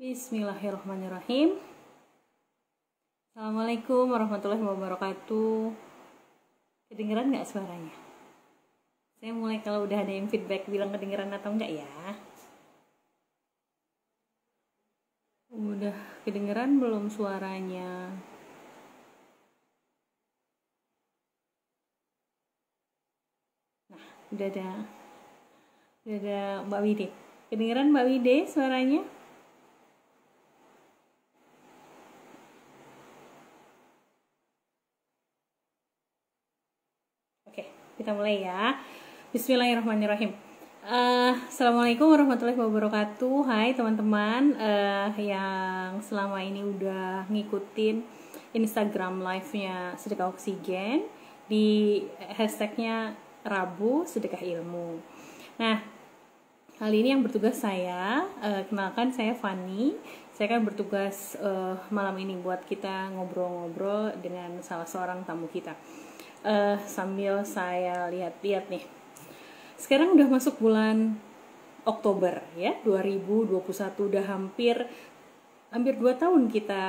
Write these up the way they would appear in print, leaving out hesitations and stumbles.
Bismillahirrahmanirrahim. Assalamualaikum warahmatullahi wabarakatuh. Kedengeran nggak suaranya? Saya mulai kalau udah ada yang feedback bilang kedengeran atau enggak ya. Udah kedengeran belum suaranya? Nah, udah ada Mbak Wide. Kedengeran Mbak Wide suaranya? Oke, kita mulai ya. Bismillahirrahmanirrahim. Assalamualaikum warahmatullahi wabarakatuh. Hai teman-teman yang selama ini udah ngikutin Instagram live-nya Sedekah Oksigen di hashtagnya Rabu Sedekah Ilmu. Nah, kali ini yang bertugas saya, kenalkan saya Fani. Saya akan bertugas malam ini buat kita ngobrol-ngobrol dengan salah seorang tamu kita. Sambil saya lihat-lihat nih, sekarang udah masuk bulan Oktober ya, 2021, udah hampir 2 tahun kita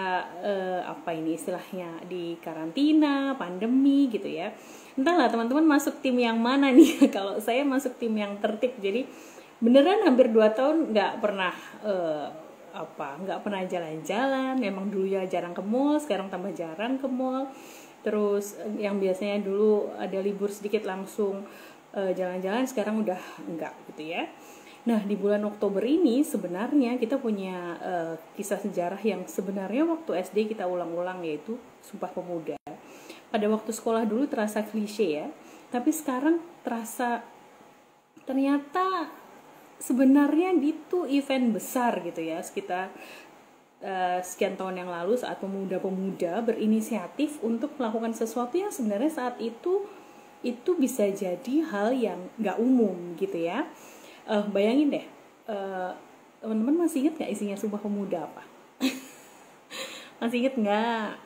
istilahnya di karantina, pandemi gitu ya. Entahlah teman-teman masuk tim yang mana nih. Kalau saya masuk tim yang tertib, jadi beneran hampir 2 tahun nggak pernah jalan-jalan. Memang dulu ya jarang ke mall, sekarang tambah jarang ke mall. Terus yang biasanya dulu ada libur sedikit langsung jalan-jalan, sekarang udah enggak gitu ya. Nah, di bulan Oktober ini sebenarnya kita punya kisah sejarah yang sebenarnya waktu SD kita ulang-ulang, yaitu Sumpah Pemuda. Pada waktu sekolah dulu terasa klise ya, tapi sekarang ternyata sebenarnya itu event besar gitu ya, sekitar sekian tahun yang lalu saat pemuda-pemuda berinisiatif untuk melakukan sesuatu yang sebenarnya saat itu bisa jadi hal yang nggak umum gitu ya. Bayangin deh, teman-teman masih ingat nggak isinya Sumpah Pemuda apa? Masih ingat nggak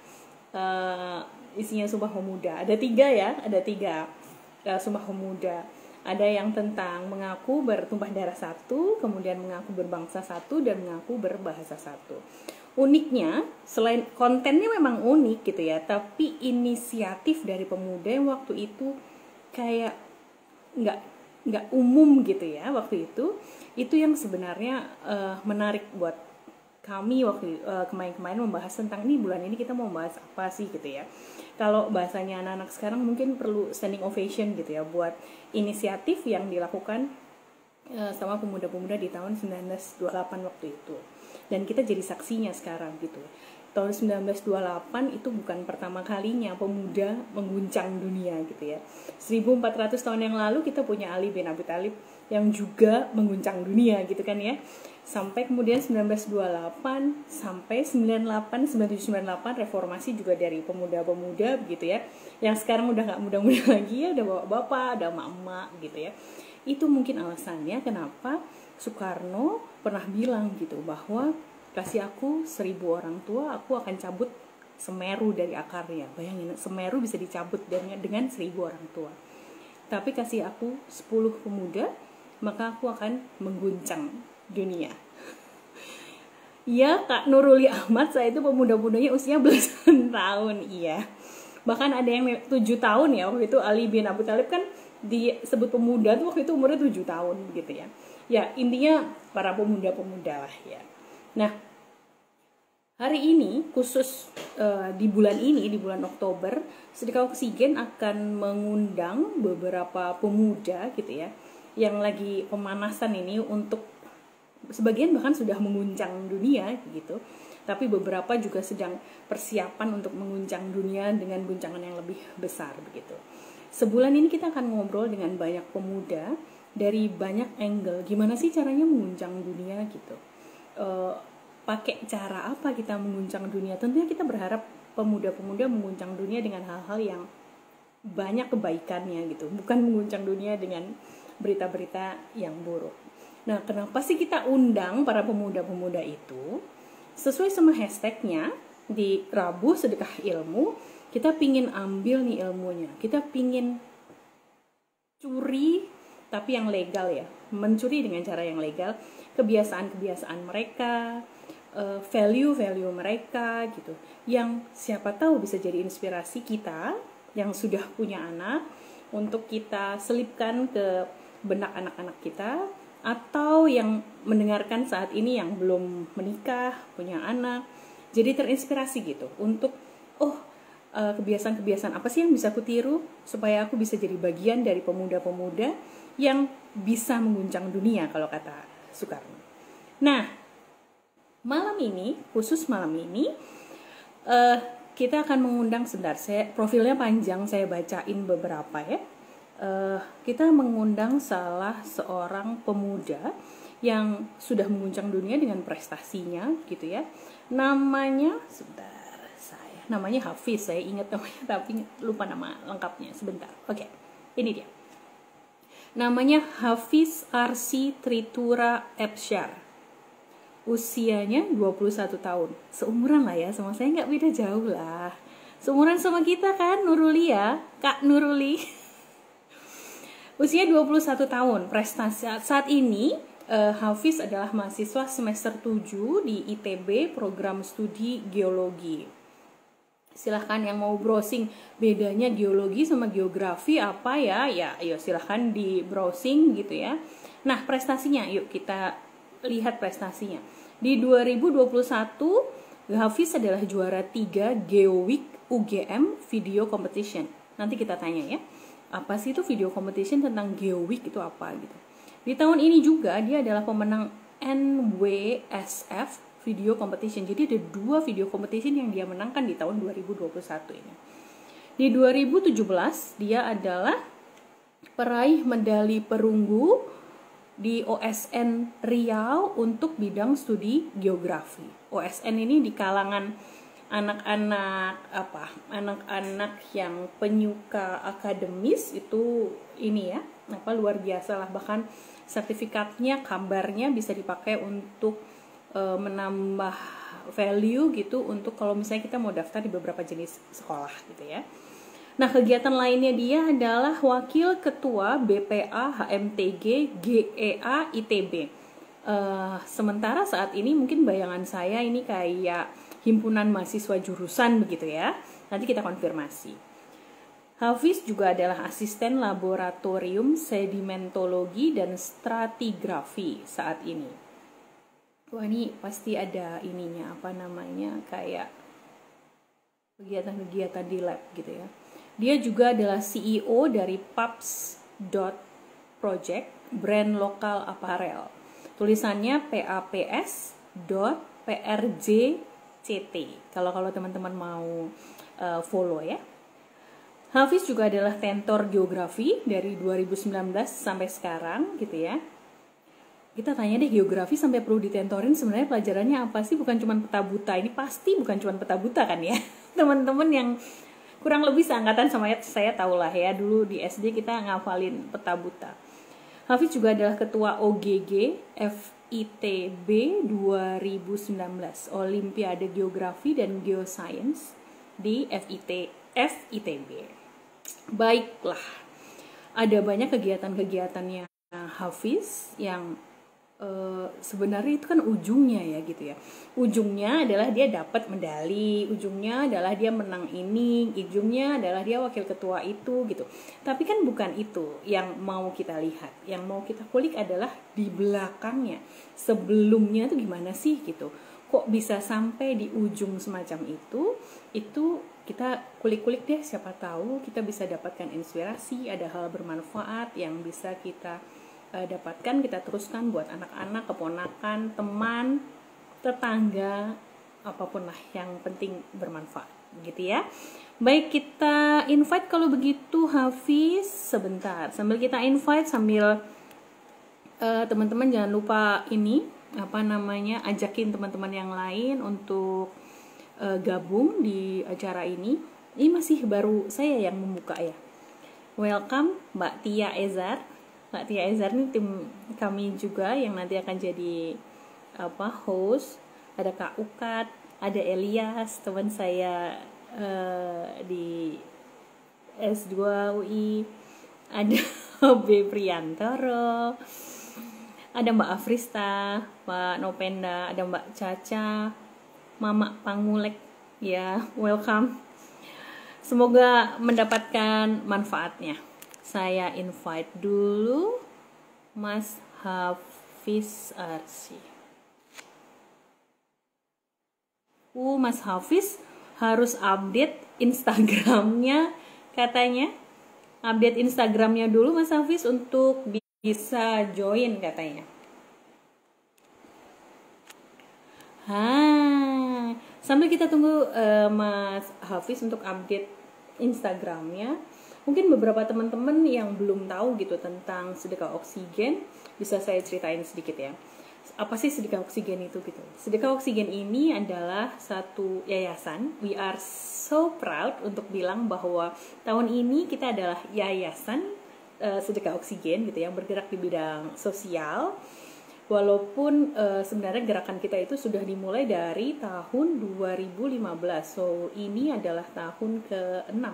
isinya Sumpah Pemuda? Ada 3 ya, ada 3 Sumpah Pemuda. Ada yang tentang mengaku bertumpah darah satu, kemudian mengaku berbangsa satu, dan mengaku berbahasa satu. Uniknya, selain kontennya memang unik gitu ya, tapi inisiatif dari pemuda yang waktu itu kayak nggak umum gitu ya waktu itu yang sebenarnya menarik buat kami waktu kemarin membahas tentang ini, bulan ini kita mau membahas apa sih gitu ya. Kalau bahasanya anak-anak sekarang mungkin perlu standing ovation gitu ya buat inisiatif yang dilakukan sama pemuda-pemuda di tahun 1928 waktu itu. Dan kita jadi saksinya sekarang gitu. Tahun 1928 itu bukan pertama kalinya pemuda mengguncang dunia gitu ya. 1400 tahun yang lalu kita punya Ali bin Abi Thalib yang juga mengguncang dunia gitu kan ya. Sampai kemudian 1928 sampai 9798 reformasi juga dari pemuda-pemuda begitu ya. Yang sekarang udah nggak muda-muda lagi ya, udah bapak-bapak, ada emak-emak gitu ya. Itu mungkin alasannya kenapa Soekarno pernah bilang gitu bahwa kasih aku 1000 orang tua, aku akan cabut Semeru dari akarnya. Bayangin, Semeru bisa dicabut dengan 1000 orang tua. Tapi kasih aku 10 pemuda, maka aku akan mengguncang dunia. Iya, Kak Nuruli Ahmad, saya itu pemuda-mudanya usia belasan tahun, iya. Bahkan ada yang 7 tahun ya, waktu itu Ali bin Abi Thalib kan disebut pemuda tuh waktu itu umurnya 7 tahun gitu ya. Ya, intinya para pemuda-pemuda lah ya. Nah, hari ini khusus di bulan Oktober, Sedekah Oksigen akan mengundang beberapa pemuda gitu ya, yang lagi pemanasan ini untuk sebagian bahkan sudah mengguncang dunia gitu. Tapi beberapa juga sedang persiapan untuk mengguncang dunia dengan guncangan yang lebih besar begitu. Sebulan ini kita akan ngobrol dengan banyak pemuda dari banyak angle. Gimana sih caranya mengguncang dunia gitu? Pakai cara apa kita mengguncang dunia? Tentunya kita berharap pemuda-pemuda mengguncang dunia dengan hal-hal yang banyak kebaikannya gitu, bukan mengguncang dunia dengan berita-berita yang buruk. Nah, kenapa sih kita undang para pemuda-pemuda itu? Sesuai sama hashtagnya di Rabu Sedekah Ilmu, kita pingin ambil nih ilmunya, kita pingin curi tapi yang legal ya, mencuri dengan cara yang legal kebiasaan-kebiasaan mereka, value-value mereka gitu, yang siapa tahu bisa jadi inspirasi kita yang sudah punya anak untuk kita selipkan ke benak anak-anak kita, atau yang mendengarkan saat ini yang belum menikah, punya anak, jadi terinspirasi gitu untuk kebiasaan-kebiasaan apa sih yang bisa aku tiru supaya aku bisa jadi bagian dari pemuda-pemuda yang bisa mengguncang dunia kalau kata Soekarno. Nah, khusus malam ini kita akan mengundang, profilnya panjang, saya bacain beberapa ya. Kita mengundang salah seorang pemuda yang sudah mengguncang dunia dengan prestasinya gitu ya. Namanya Hafiz, saya ingat namanya tapi lupa nama lengkapnya sebentar. Oke, ini dia. Namanya Hafiz Arsy Tritura Epsyar. Usianya 21 tahun. Seumuran lah ya, sama saya nggak beda jauh lah. Seumuran sama kita kan, Nuruli ya, Kak Nuruli. Usia 21 tahun. Prestasi saat ini Hafiz adalah mahasiswa semester 7 di ITB program studi geologi. Silahkan yang mau browsing bedanya geologi sama geografi apa ya, ayo silahkan di browsing gitu ya. Nah, prestasinya, yuk kita lihat prestasinya. Di 2021 Hafiz adalah juara 3 GeoWeek UGM Video Competition. Nanti kita tanya ya, apa sih itu video competition, tentang GeoWeek itu apa gitu. Di tahun ini juga dia adalah pemenang NWSF Video Competition. Jadi ada 2 video competition yang dia menangkan di tahun 2021 ini. Di 2017 dia adalah peraih medali perunggu di OSN Riau untuk bidang studi geografi. OSN ini di kalangan anak-anak yang penyuka akademis itu ini ya, luar biasa lah. Bahkan sertifikatnya, kabarnya bisa dipakai untuk menambah value gitu untuk kalau misalnya kita mau daftar di beberapa jenis sekolah gitu ya. Nah, kegiatan lainnya dia adalah wakil ketua BPA HMTG GEA ITB. Sementara saat ini mungkin bayangan saya ini kayak himpunan mahasiswa jurusan begitu ya. Nanti kita konfirmasi. Hafiz juga adalah asisten laboratorium sedimentologi dan stratigrafi saat ini. Wah, ini pasti ada ininya, kayak kegiatan-kegiatan di lab gitu ya. Dia juga adalah CEO dari Paps.project, brand lokal aparel. Tulisannya paps.prjct. Kalau teman-teman mau follow ya. Hafiz juga adalah tentor geografi dari 2019 sampai sekarang gitu ya. Kita tanya deh, geografi sampai perlu ditentorin, sebenarnya pelajarannya apa sih? Bukan cuma peta buta. Ini pasti bukan cuma peta buta kan ya. Teman-teman yang kurang lebih seangkatan sama saya tahu lah ya, dulu di SD kita ngafalin peta buta. Hafiz juga adalah ketua OGG FITB 2019, Olimpiade Geografi dan Geoscience di FITB. Baiklah, ada banyak kegiatan-kegiatannya Hafiz yang sebenarnya itu kan ujungnya ya gitu ya. Ujungnya adalah dia dapat medali, ujungnya adalah dia menang ini, ujungnya adalah dia wakil ketua itu gitu. Tapi kan bukan itu yang mau kita lihat. Yang mau kita kulik adalah di belakangnya. Sebelumnya tuh gimana sih gitu. Kok bisa sampai di ujung semacam itu kita kulik-kulik deh, siapa tahu kita bisa dapatkan inspirasi, ada hal bermanfaat yang bisa kita dapatkan, kita teruskan buat anak-anak, keponakan, teman, tetangga, apapun lah yang penting bermanfaat gitu ya. Baik, kita invite kalau begitu Hafiz sebentar. Sambil kita invite, sambil teman-teman jangan lupa ini ajakin teman-teman yang lain untuk gabung di acara ini. Ini masih baru saya yang membuka ya. Welcome Mbak Tia Ezar. Mbak Tia Ezar ini tim kami juga yang nanti akan jadi host. Ada Kak Ukat, ada Elias, teman saya di S2 UI, ada B Priyantoro, Ada Mbak Afrista, Mbak Nopenda, ada Mbak Caca, Mama Pangulek, ya, welcome. Semoga mendapatkan manfaatnya. Saya invite dulu Mas Hafiz Arsy. Mas Hafiz harus update Instagramnya katanya. Update Instagramnya dulu Mas Hafiz untuk bisa join katanya. Sambil kita tunggu Mas Hafiz untuk update Instagramnya, mungkin beberapa teman-teman yang belum tahu gitu tentang sedekah oksigen, bisa saya ceritain sedikit ya. Apa sih sedekah oksigen itu gitu? Sedekah oksigen ini adalah satu yayasan. We are so proud untuk bilang bahwa tahun ini kita adalah yayasan sedekah oksigen gitu yang bergerak di bidang sosial. Walaupun sebenarnya gerakan kita itu sudah dimulai dari tahun 2015. So ini adalah tahun ke-6.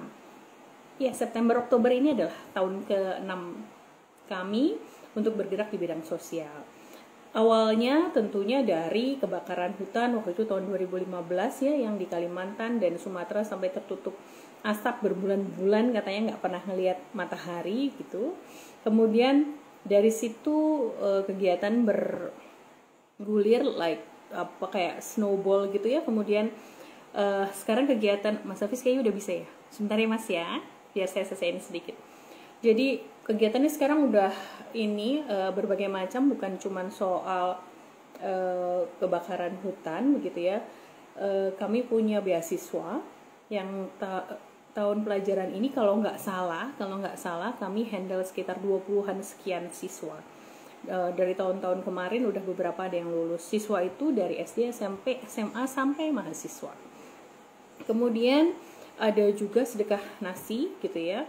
Ya, September Oktober ini adalah tahun ke-6 kami untuk bergerak di bidang sosial. Awalnya tentunya dari kebakaran hutan waktu itu tahun 2015 ya, yang di Kalimantan dan Sumatera sampai tertutup asap berbulan-bulan, katanya nggak pernah ngelihat matahari gitu. Kemudian dari situ kegiatan bergulir kayak snowball gitu ya. Kemudian sekarang kegiatan Mas Hafiz kayaknya udah bisa ya. Sebentar ya Mas ya, biar saya selesaiin sedikit. Jadi kegiatannya sekarang udah berbagai macam, bukan cuma soal kebakaran hutan begitu ya. Kami punya beasiswa yang tahun pelajaran ini kalau nggak salah kami handle sekitar 20-an sekian siswa. Dari tahun-tahun kemarin udah beberapa ada yang lulus. Siswa itu dari SD, SMP, SMA sampai mahasiswa. Kemudian ada juga sedekah nasi gitu ya.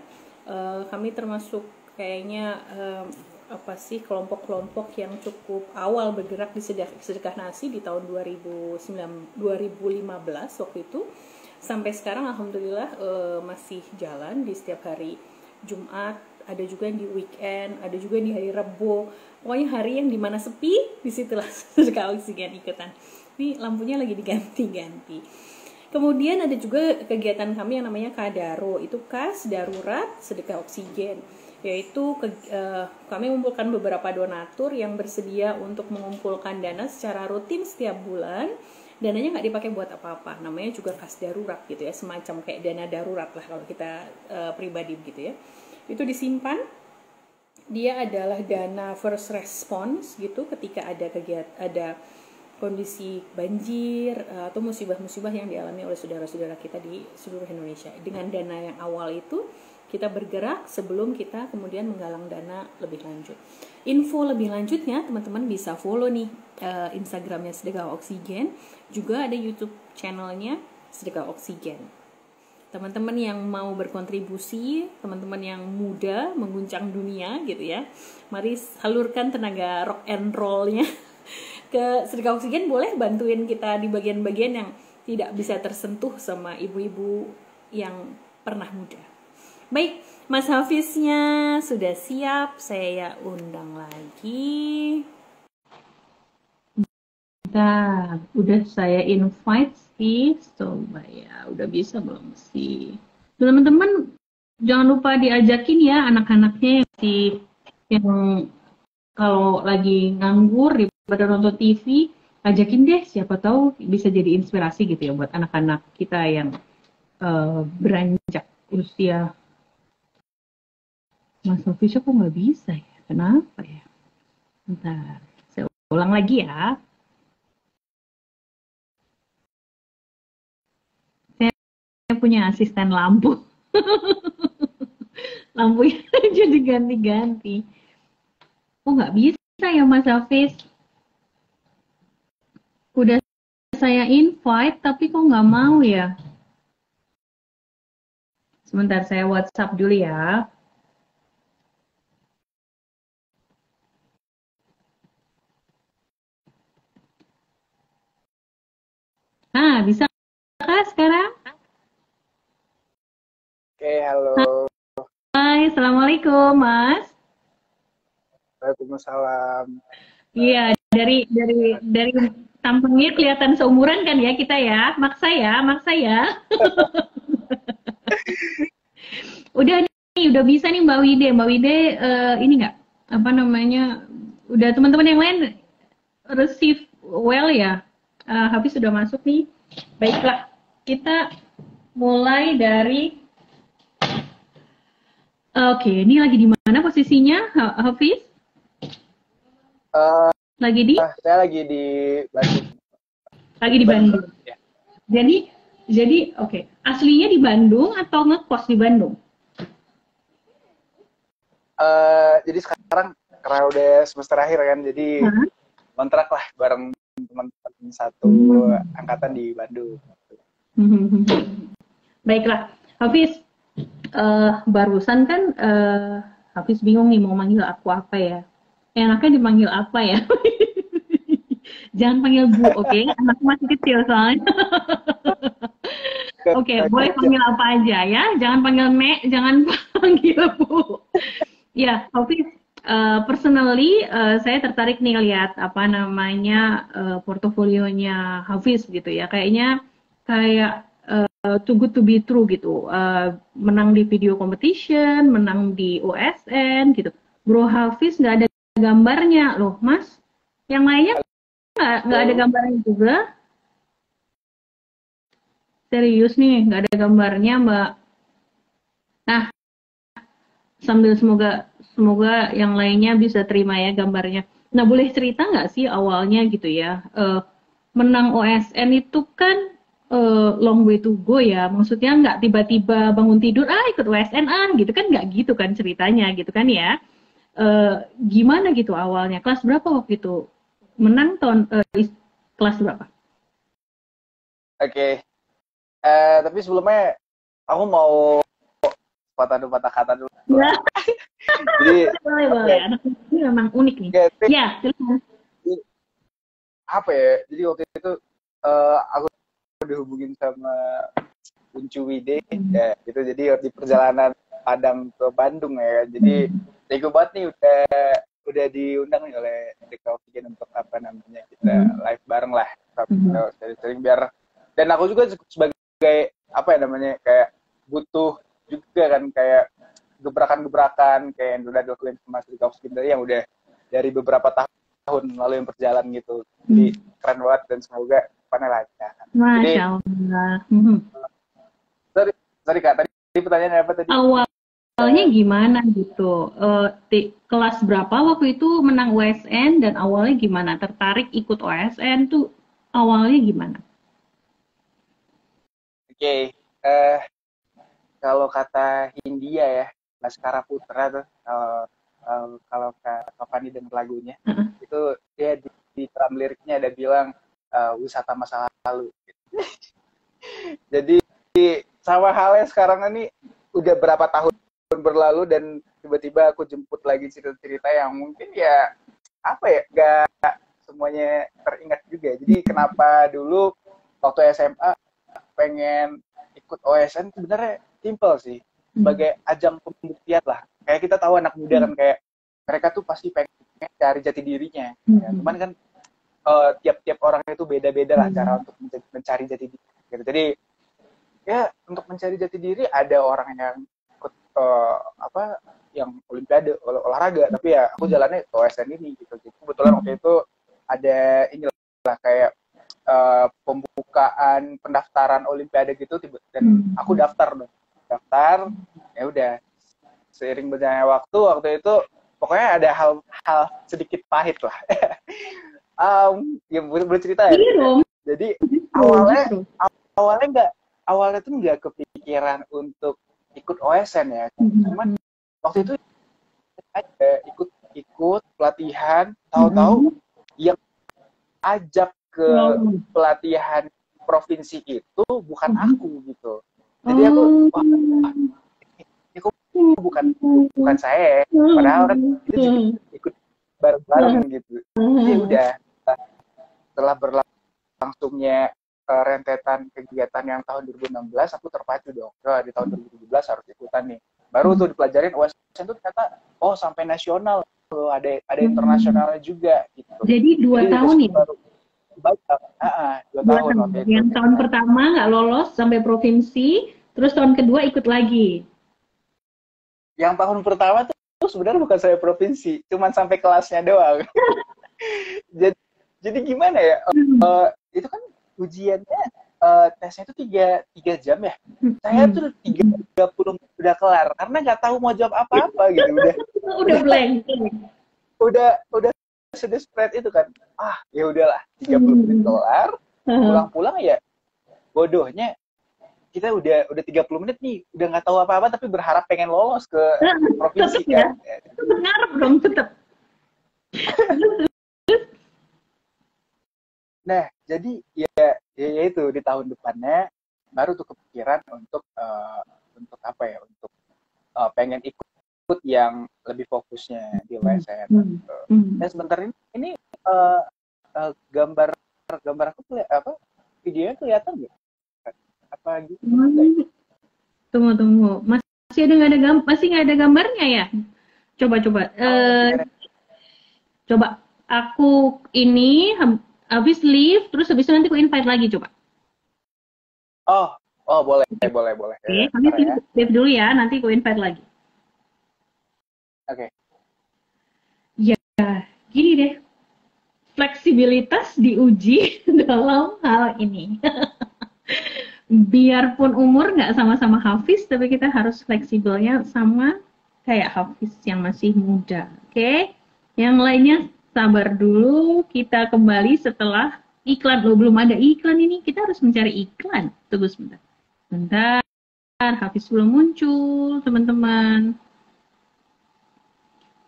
Kami termasuk kayaknya kelompok-kelompok yang cukup awal bergerak di sedekah nasi di tahun 2015 waktu itu. Sampai sekarang alhamdulillah masih jalan di setiap hari Jumat, ada juga yang di weekend, ada juga di hari Rabu. Pokoknya hari yang dimana sepi, disitulah sedekah oksigen ikutan. Ini lampunya lagi diganti-ganti. Kemudian ada juga kegiatan kami yang namanya Kadaro, itu kas darurat sedekah oksigen, yaitu kami mengumpulkan beberapa donatur yang bersedia untuk mengumpulkan dana secara rutin setiap bulan. Dananya nggak dipakai buat apa-apa, namanya juga kas darurat gitu ya, semacam kayak dana darurat lah kalau kita pribadi gitu ya. Itu disimpan, dia adalah dana first response gitu ketika ada kondisi banjir atau musibah-musibah yang dialami oleh saudara-saudara kita di seluruh Indonesia. Dengan dana yang awal itu kita bergerak sebelum kita kemudian menggalang dana lebih lanjut. Info lebih lanjutnya teman-teman bisa follow nih Instagramnya Sedekah Oksigen, juga ada YouTube channelnya Sedekah Oksigen. Teman-teman yang mau berkontribusi, teman-teman yang muda mengguncang dunia gitu ya, mari salurkan tenaga rock and roll-nya ke Sedekah Oksigen. Boleh bantuin kita di bagian-bagian yang tidak bisa tersentuh sama ibu-ibu yang pernah muda. Baik, Mas Hafiznya sudah siap, saya undang lagi. Nah, udah saya invite sih, coba ya, udah bisa belum sih? Teman-teman jangan lupa diajakin ya anak-anaknya yang kalau lagi nganggur daripada nonton TV, ajakin deh, siapa tahu bisa jadi inspirasi gitu ya buat anak-anak kita yang beranjak usia. Mas Hafiz kok nggak bisa ya? Kenapa ya? Bentar, saya ulang lagi ya. Saya punya asisten lampu. Lampunya jadi ganti-ganti. Oh nggak bisa ya Mas Hafiz? Udah saya invite tapi kok nggak mau ya? Sebentar saya WhatsApp dulu ya. Nah, bisa kah sekarang? Oke, halo. Hai, Assalamualaikum Mas. Waalaikumsalam. Iya, dari tampangnya kelihatan seumuran kan ya kita ya. Maksa ya, maksa ya. Udah nih, udah bisa nih Mbak Wide. Mbak Wide ini nggak apa namanya? Udah teman-teman yang lain receive well ya. Hafiz sudah masuk nih. Baiklah, kita mulai dari oke, ini lagi di mana posisinya, Hafiz? Eh, Lagi di? saya lagi di Bandung. Lagi di Bandung. Bandung. Jadi, oke. Aslinya di Bandung atau ngekos di Bandung? Jadi sekarang karena udah semester akhir kan, jadi kontrak lah bareng teman-teman satu angkatan di Bandung. Baiklah, Hafiz. Barusan kan Hafiz bingung nih mau manggil aku apa ya? Enaknya dipanggil apa ya? Jangan panggil Bu, oke? Anakku masih kecil soalnya. Oke, boleh panggil apa aja ya. Jangan panggil Nek, jangan panggil Bu. Ya, Hafiz, personally saya tertarik nih lihat apa namanya portofolionya Hafiz gitu ya. Kayaknya kayak too good to be true gitu. Menang di video competition, menang di OSN gitu. Bro Hafiz nggak ada gambarnya loh, Mas. Yang lainnya nggak ada gambarnya juga. Serius nih, nggak ada gambarnya, Mbak. Nah, sambil semoga yang lainnya bisa terima ya gambarnya. Nah, boleh cerita nggak sih awalnya gitu ya? Menang OSN itu kan long way to go ya. Maksudnya nggak tiba-tiba bangun tidur, ikut OSN gitu kan, nggak gitu kan ceritanya gitu kan ya. Gimana gitu awalnya? Kelas berapa waktu itu? Menang kelas berapa? Oke. Tapi sebelumnya aku mau patah kata dulu. Ya, Jadi boleh. Anak ini memang unik nih. Ya, silakan. Apa ya? Jadi waktu itu aku dihubungin sama Uncu Wide ya gitu. Jadi di perjalanan Padang ke Bandung ya kan. Jadi thank banget nih udah diundang nih oleh Deka Oksigen untuk apa namanya kita live bareng lah, sering biar, dan aku juga sebagai apa ya namanya kayak butuh juga kan kayak gebrakan-gebrakan kayak yang udah dilakuin sama Deka Oksigen yang udah dari beberapa tahun lalu yang berjalan gitu. Jadi keren banget dan semoga panel lancar. Masya Allah. Sorry Kak, tadi pertanyaannya apa tadi? Awalnya gimana gitu? Kelas berapa waktu itu menang OSN dan awalnya gimana? Tertarik ikut OSN tuh awalnya gimana? Oke, kalau kata Hindia ya, Baskara Putra tuh, kalau Kak Fani dengar lagunya, itu dia di dalam liriknya ada bilang wisata masa lalu. Jadi sama halnya sekarang ini udah berapa tahun berlalu dan tiba-tiba aku jemput lagi cerita-cerita yang mungkin ya apa ya gak semuanya teringat juga. Jadi kenapa dulu waktu SMA pengen ikut OSN sebenarnya simple sih, sebagai ajang pembuktian lah. Kayak kita tahu anak muda kan kayak mereka tuh pasti pengen cari jati dirinya. Ya, cuman kan tiap-tiap orang itu beda-beda lah cara untuk mencari jati diri. Gitu. Jadi ya untuk mencari jati diri ada orang yang ikut apa yang olimpiade olahraga, tapi ya aku jalannya ke OSN ini gitu. Jadi kebetulan waktu itu ada inilah kayak pembukaan pendaftaran olimpiade gitu dan aku daftar ya udah seiring berjalannya waktu itu pokoknya ada hal sedikit pahit lah. Ya boleh cerita ya. Jadi awalnya tuh nggak kepikiran untuk ikut OSN ya. Cuman waktu itu ikut pelatihan, tahu-tahu yang ajak ke pelatihan provinsi itu bukan aku gitu. Jadi aku ini bukan saya, padahal kan itu juga ikut bareng-bareng gitu. Jadi udah setelah berlangsungnya rentetan kegiatan yang tahun 2016 aku terpacu dong. Di tahun 2017 harus ikutan nih. Baru tuh dipelajarin OSN tuh ternyata sampai nasional. Jadi aku sampai nasional. Jadi ya udah setelah berlangsungnya rentetan kegiatan yang tahun 2016 aku terpacu dong. Di tahun 2017 harus ikutan nih. Baru tuh dipelajarin OSN tuh ternyata sampai nasional. ada internasionalnya juga gitu. Jadi 2 Jadi tahun ya? baru baca, 2 tahun waktu itu. Yang tahun pertama nggak lolos sampai provinsi, terus tahun kedua ikut lagi. Yang tahun pertama tuh sebenarnya bukan sampai provinsi, cuman sampai kelasnya doang. jadi gimana ya? Itu kan ujiannya, tesnya itu 3 jam ya. Saya tuh 30 menit udah kelar karena nggak tahu mau jawab apa-apa gitu. Udah blank. Udah sudah spread itu kan. Ya udahlah, 30 menit kelar. Pulang-pulang ya bodohnya kita udah 30 menit nih, udah nggak tahu apa-apa tapi berharap pengen lolos ke provinsi tetep, kan. Ya? Tetep ngarep dong, tetep. Nah, jadi ya itu di tahun depannya baru tuh kepikiran untuk apa ya? Untuk pengen ikut yang lebih fokusnya di USN. Nah, sebentar ini gambar aku videonya kelihatan nggak? Apa gitu? Tunggu. Masih nggak ada gambarnya ya? Coba. Coba aku ini habis leave, terus habis itu nanti aku invite lagi, coba. Oh, boleh. Oke, habis leave dulu ya, nanti aku invite lagi. Oke. Ya, gini deh. Fleksibilitas diuji dalam hal ini. Biarpun umur nggak sama-sama Hafiz, tapi kita harus fleksibelnya sama kayak Hafiz yang masih muda. Oke? Yang lainnya sabar dulu, kita kembali setelah iklan. Belum ada iklan ini, kita harus mencari iklan. Tunggu sebentar. Bentar, Hafiz belum muncul, teman-teman.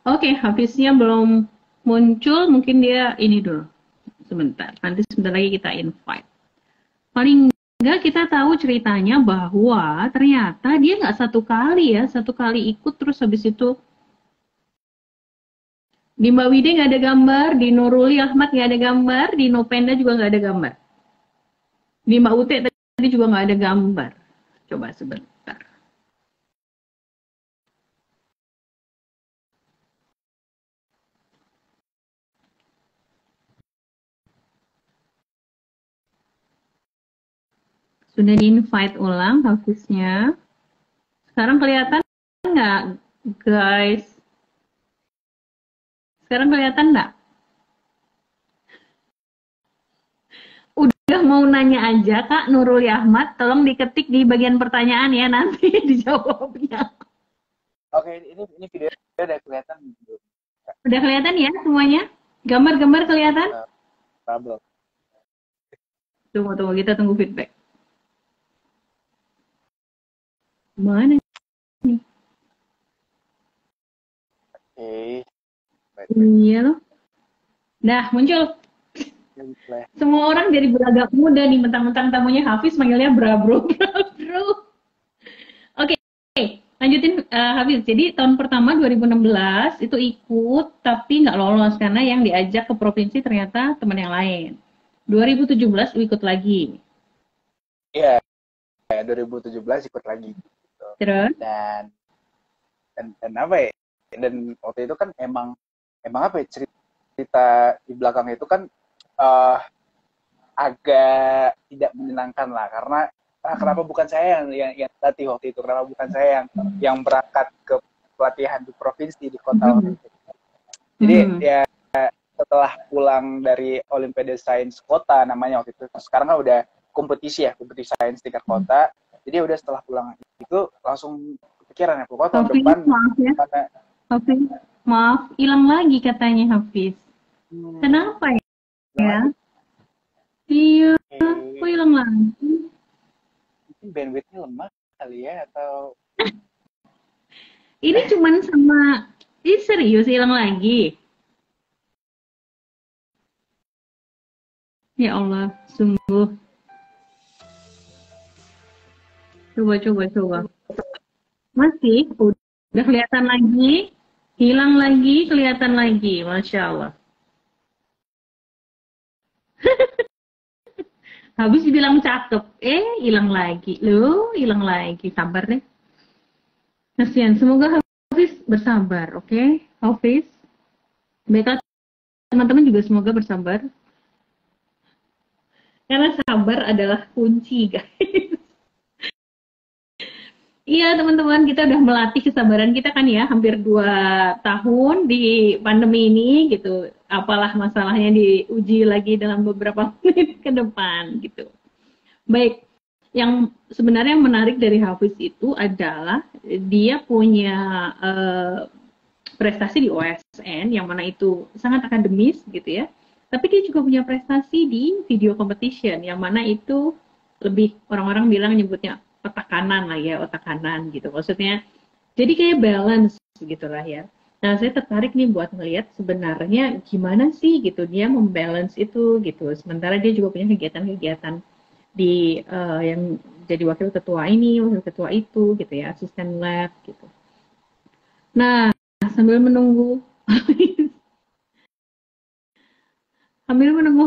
Oke, Hafiznya belum muncul, mungkin dia ini dulu. Sebentar, nanti sebentar lagi kita invite. Paling enggak kita tahu ceritanya bahwa ternyata dia nggak satu kali ikut terus habis itu di Mbak Wide nggak ada gambar, di Nuruli Ahmad nggak ada gambar, di Nopenda juga nggak ada gambar. Di Mbak Ute tadi juga nggak ada gambar. Coba sebentar. Sudah di-invite ulang Hafiznya. Sekarang kelihatan nggak, guys? Sekarang kelihatan nggak? Udah mau nanya aja, Kak Nuruli Ahmad, tolong diketik di bagian pertanyaan ya, nanti dijawabnya. Oke, ini video udah kelihatan belum? Udah kelihatan ya semuanya? Gambar-gambar kelihatan? Trouble. Tunggu, kita tunggu feedback. Mana nih? Oke. Iya loh. Nah, muncul. Semua orang dari beragam muda nih, mentang-mentang tamunya Hafiz manggilnya bro. Oke, lanjutin Hafiz. Jadi tahun pertama 2016 itu ikut tapi nggak lolos karena yang diajak ke provinsi ternyata teman yang lain. 2017 ikut lagi. Iya, 2017 ikut lagi. Terus? Dan apa ya? Dan waktu itu kan emang apa ya, cerita di belakang itu kan agak tidak menyenangkan lah, karena kenapa bukan saya yang latih waktu itu, kenapa bukan saya yang berangkat ke pelatihan di provinsi di kota waktu itu. Jadi ya setelah pulang dari Olimpiade Sains Kota namanya waktu itu, sekarang kan udah kompetisi sains tingkat kota. Jadi udah setelah pulang itu langsung kepikiran ya, pokoknya tahun depan maaf ya. Hafiz, maaf, hilang lagi katanya Hafiz. Kenapa ya? Iya, kok hilang lagi? Mungkin bandwidth-nya lemah kali ya, atau ini cuman sama, ini serius hilang lagi? Ya Allah, sungguh. Coba. Masih, udah kelihatan lagi, hilang lagi, kelihatan lagi, Masya Allah. Habis dibilang cakep, hilang lagi. Hilang lagi, sabar deh. Kasihan, semoga Hafiz bersabar, oke? Hafiz, Baiklah teman-teman juga semoga bersabar. Karena sabar adalah kunci, guys. Iya teman-teman, kita udah melatih kesabaran kita kan ya, hampir 2 tahun di pandemi ini gitu. Apalah masalahnya diuji lagi dalam beberapa menit ke depan gitu. Baik, yang sebenarnya menarik dari Hafiz itu adalah dia punya prestasi di OSN yang mana itu sangat akademis gitu ya. Tapi dia juga punya prestasi di video competition yang mana itu lebih orang-orang bilang nyebutnya otak kanan lah ya, otak kanan gitu. Maksudnya jadi kayak balance gitulah ya. Nah, saya tertarik nih buat ngelihat sebenarnya gimana sih gitu dia membalance itu gitu. Sementara dia juga punya kegiatan-kegiatan di yang jadi wakil ketua ini, wakil ketua itu gitu ya, asisten lab gitu. Nah, sambil menunggu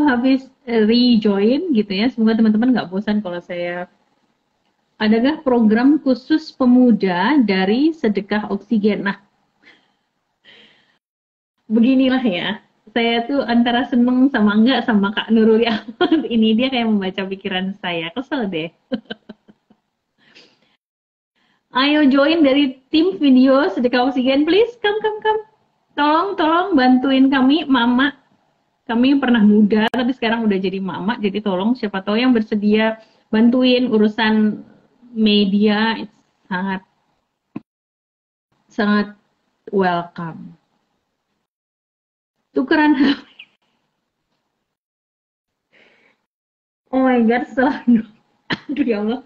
habis rejoin gitu ya. Semoga teman-teman nggak bosan kalau saya. Adakah program khusus pemuda dari sedekah oksigen? Nah, beginilah ya. Saya tuh antara seneng sama enggak sama Kak Nurul Ahmad. Ini dia kayak membaca pikiran saya. Kesel deh. Ayo join dari tim video sedekah oksigen, please. Come. Tolong bantuin kami, Mama. Kami pernah muda, tapi sekarang udah jadi mama. Jadi tolong siapa tahu yang bersedia bantuin urusan media, sangat welcome. Tukeran HP. Oh my god, salah. Aduh ya Allah.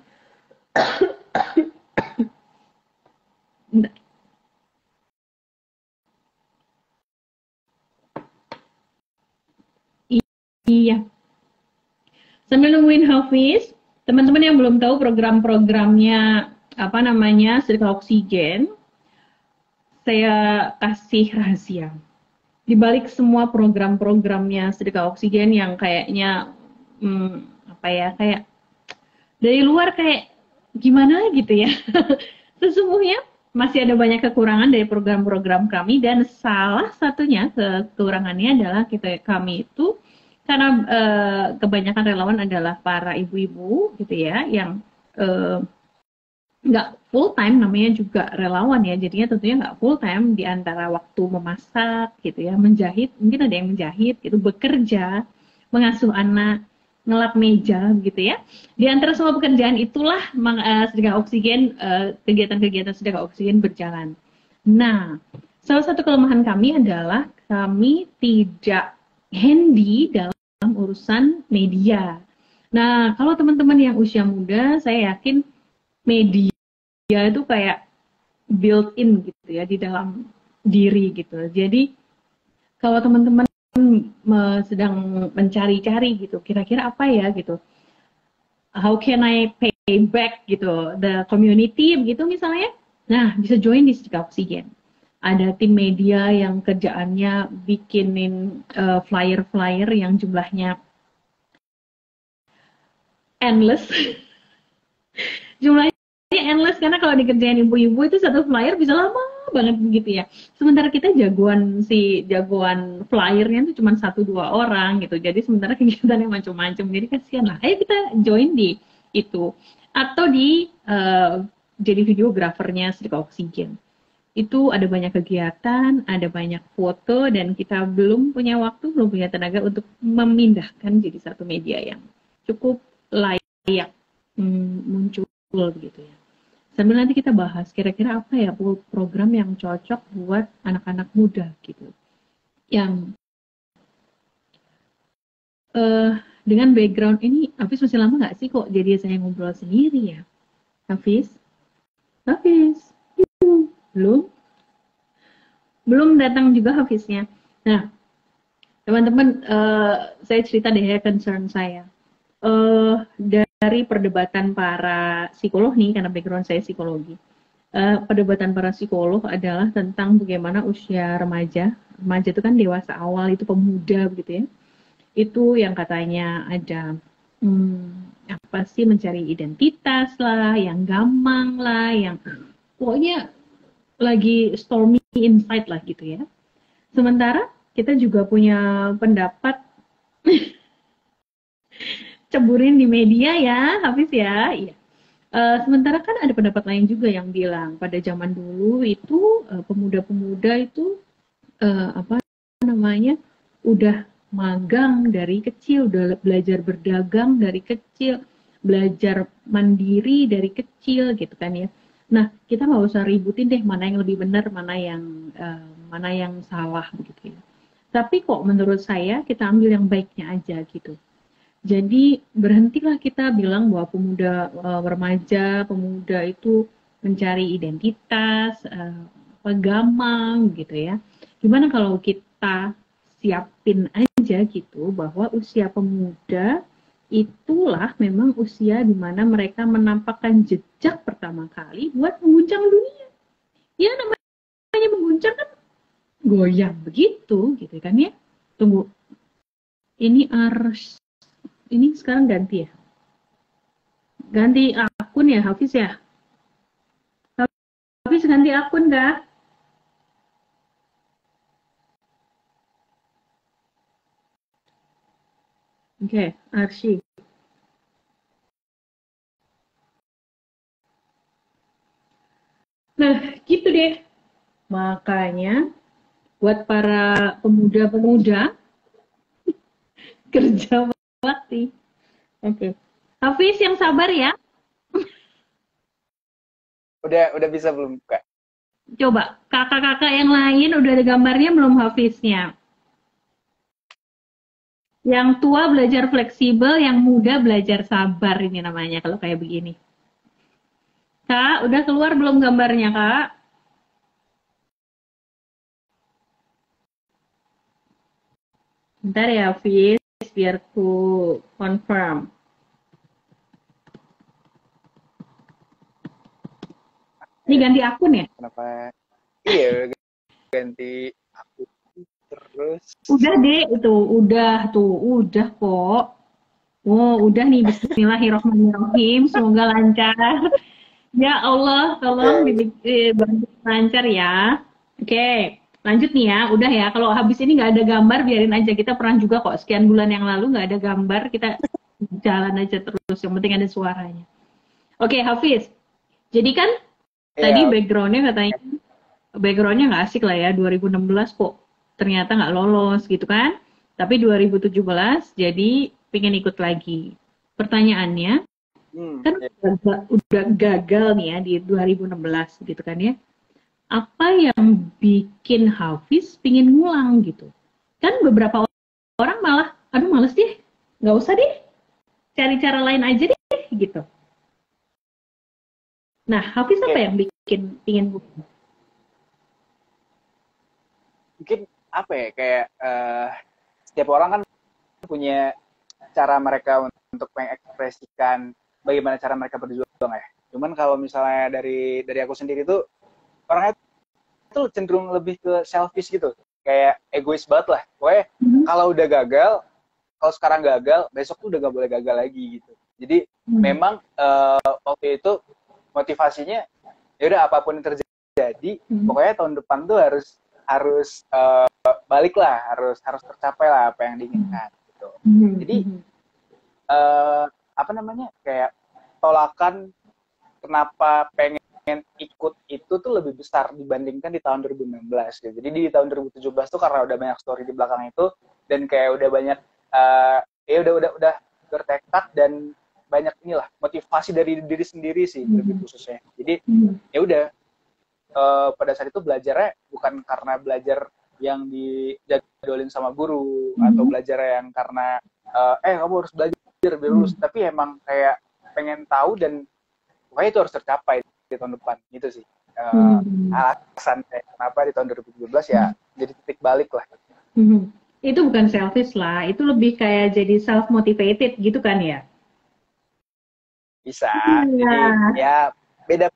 Iya. Sambil nungguin Hafiz, teman-teman yang belum tahu program-programnya apa namanya sedekah oksigen, saya kasih rahasia. Di balik semua program-programnya sedekah oksigen yang kayaknya apa ya, kayak dari luar kayak gimana gitu ya. Sesungguhnya masih ada banyak kekurangan dari program-program kami, dan salah satunya kekurangannya adalah kami itu karena kebanyakan relawan adalah para ibu-ibu gitu ya, yang nggak full time, namanya juga relawan ya, jadinya tentunya nggak full time di antara waktu memasak gitu ya, menjahit, mungkin ada yang menjahit gitu, bekerja, mengasuh anak, ngelap meja gitu ya. Di antara semua pekerjaan itulah sedekah oksigen, kegiatan-kegiatan sedekah oksigen berjalan. Nah, salah satu kelemahan kami adalah kami tidak handy dalam urusan media. Nah, kalau teman-teman yang usia muda, saya yakin media itu kayak built-in gitu ya di dalam diri gitu. Jadi kalau teman-teman sedang mencari-cari gitu, kira-kira apa ya gitu, how can I pay back gitu the community gitu misalnya, nah bisa join di sedekah oksigen. Ada tim media yang kerjaannya bikinin flyer-flyer yang jumlahnya endless. Jumlahnya endless karena kalau dikerjain ibu-ibu itu satu flyer bisa lama banget begitu ya. Sementara kita jagoan flyernya itu cuma 1-2 orang gitu. Jadi sementara kegiatannya macam-macam. Jadi kasihan lah. Ayo kita join di itu, atau di jadi videografernya sedekah oksigen. Itu ada banyak kegiatan, ada banyak foto, dan kita belum punya waktu, belum punya tenaga untuk memindahkan jadi satu media yang cukup layak muncul gitu ya. Sambil nanti kita bahas kira-kira apa ya program yang cocok buat anak-anak muda gitu. Yang dengan background ini, Hafiz masih lama nggak sih kok jadi saya ngobrol sendiri ya? Hafiz? Belum datang juga Hafiznya. Nah, teman-teman, saya cerita deh ya concern saya. Dari perdebatan para psikolog nih, karena background saya psikologi. Perdebatan para psikolog adalah tentang bagaimana usia remaja itu kan dewasa awal, itu pemuda begitu ya. Itu yang katanya ada apa sih, mencari identitas lah, yang gampang lah, yang pokoknya lagi stormy inside lah gitu ya. Sementara kita juga punya pendapat ceburin di media ya, Hafiz ya. Iya. Sementara kan ada pendapat lain juga yang bilang pada zaman dulu itu pemuda-pemuda itu apa namanya udah magang dari kecil, udah belajar berdagang dari kecil, belajar mandiri dari kecil gitu kan ya. Nah kita nggak usah ributin deh mana yang lebih benar, mana yang salah begitu ya. Tapi kok menurut saya kita ambil yang baiknya aja gitu. Jadi berhentilah kita bilang bahwa remaja, pemuda itu mencari identitas, gamang gitu ya. Gimana kalau kita siapin aja gitu bahwa usia pemuda itulah memang usia di mana mereka menampakkan jejak pertama kali buat mengguncang dunia. Ya namanya mengguncang kan goyang begitu gitu kan ya. Tunggu. Ini sekarang ganti ya? Ganti akun ya, Hafiz ya? Hafiz ganti akun nggak? Oke, arsip. Nah, gitu deh. Makanya, buat para pemuda-pemuda, kerja bakti. Oke. Hafiz yang sabar ya. Udah bisa belum, Kak? Coba, kakak-kakak yang lain udah ada gambarnya belum Hafiznya? Yang tua belajar fleksibel, yang muda belajar sabar ini namanya kalau kayak begini. Kak, udah keluar belum gambarnya, Kak? Bentar ya, Hafiz, biar ku confirm. Ini ganti akun ya? Kenapa? Iya, ganti akun terus. Udah deh, itu udah kok. Oh, udah nih, bismillahirrahmanirrahim, semoga lancar. Ya Allah, tolong dibantu lancar ya. Oke, lanjut nih ya, udah ya. Kalau habis ini nggak ada gambar, biarin aja. Kita pernah juga kok, sekian bulan yang lalu nggak ada gambar, kita jalan aja terus. Yang penting ada suaranya. Oke, Hafiz. Jadi kan tadi backgroundnya nggak asik lah ya, 2016 kok ternyata nggak lolos gitu kan. Tapi 2017 jadi pengen ikut lagi. Pertanyaannya, kan udah gagal nih ya di 2016 gitu kan ya. Apa yang bikin Hafiz pingin ngulang gitu? Kan beberapa orang malah, aduh males deh, nggak usah deh, cari cara lain aja deh gitu. Nah, Hafiz apa yang bikin pingin ngulang? Mungkin apa ya, kayak setiap orang kan punya cara mereka untuk mengekspresikan bagaimana cara mereka berjuang ya. Cuman kalau misalnya dari aku sendiri tuh orangnya tuh cenderung lebih ke selfish gitu, kayak egois banget lah. Pokoknya kalau udah gagal, kalau sekarang gagal, besok tuh udah gak boleh gagal lagi gitu. Jadi memang waktu itu motivasinya ya udah apapun yang terjadi, pokoknya tahun depan tuh harus balik lah, harus tercapai lah apa yang diinginkan gitu. Jadi apa namanya, kayak tolakan kenapa pengen ikut itu tuh lebih besar dibandingkan di tahun 2019 gitu. Jadi di tahun 2017 tuh karena udah banyak story di belakang itu dan kayak udah banyak ya udah bertekad dan banyak inilah motivasi dari diri sendiri sih lebih khususnya. Jadi ya udah pada saat itu belajarnya bukan karena belajar yang dijadwalin sama guru atau belajar yang karena kamu harus belajar biar lulus, tapi emang kayak pengen tahu dan pokoknya itu harus tercapai di tahun depan gitu sih. Alasan kenapa di tahun 2017 ya jadi titik balik lah. Itu bukan selfish lah, itu lebih kayak jadi self motivated gitu kan ya? Bisa. Jadi ya beda.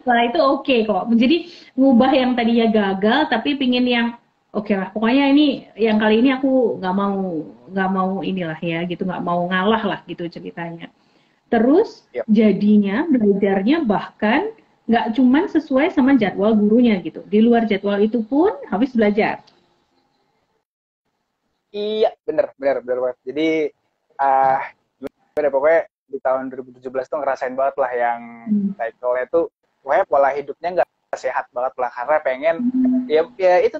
Nah, itu oke kok. Jadi ngubah yang tadinya gagal tapi pingin yang oke lah. Pokoknya ini yang kali ini aku nggak mau inilah ya gitu, nggak mau ngalah lah gitu ceritanya. Terus jadinya belajarnya bahkan nggak cuman sesuai sama jadwal gurunya gitu. Di luar jadwal itu pun Hafiz belajar. Iya, bener banget. Jadi, pokoknya di tahun 2017 tuh ngerasain banget lah yang cycle-nya tuh, pokoknya pola hidupnya nggak sehat banget lah, karena pengen, ya itu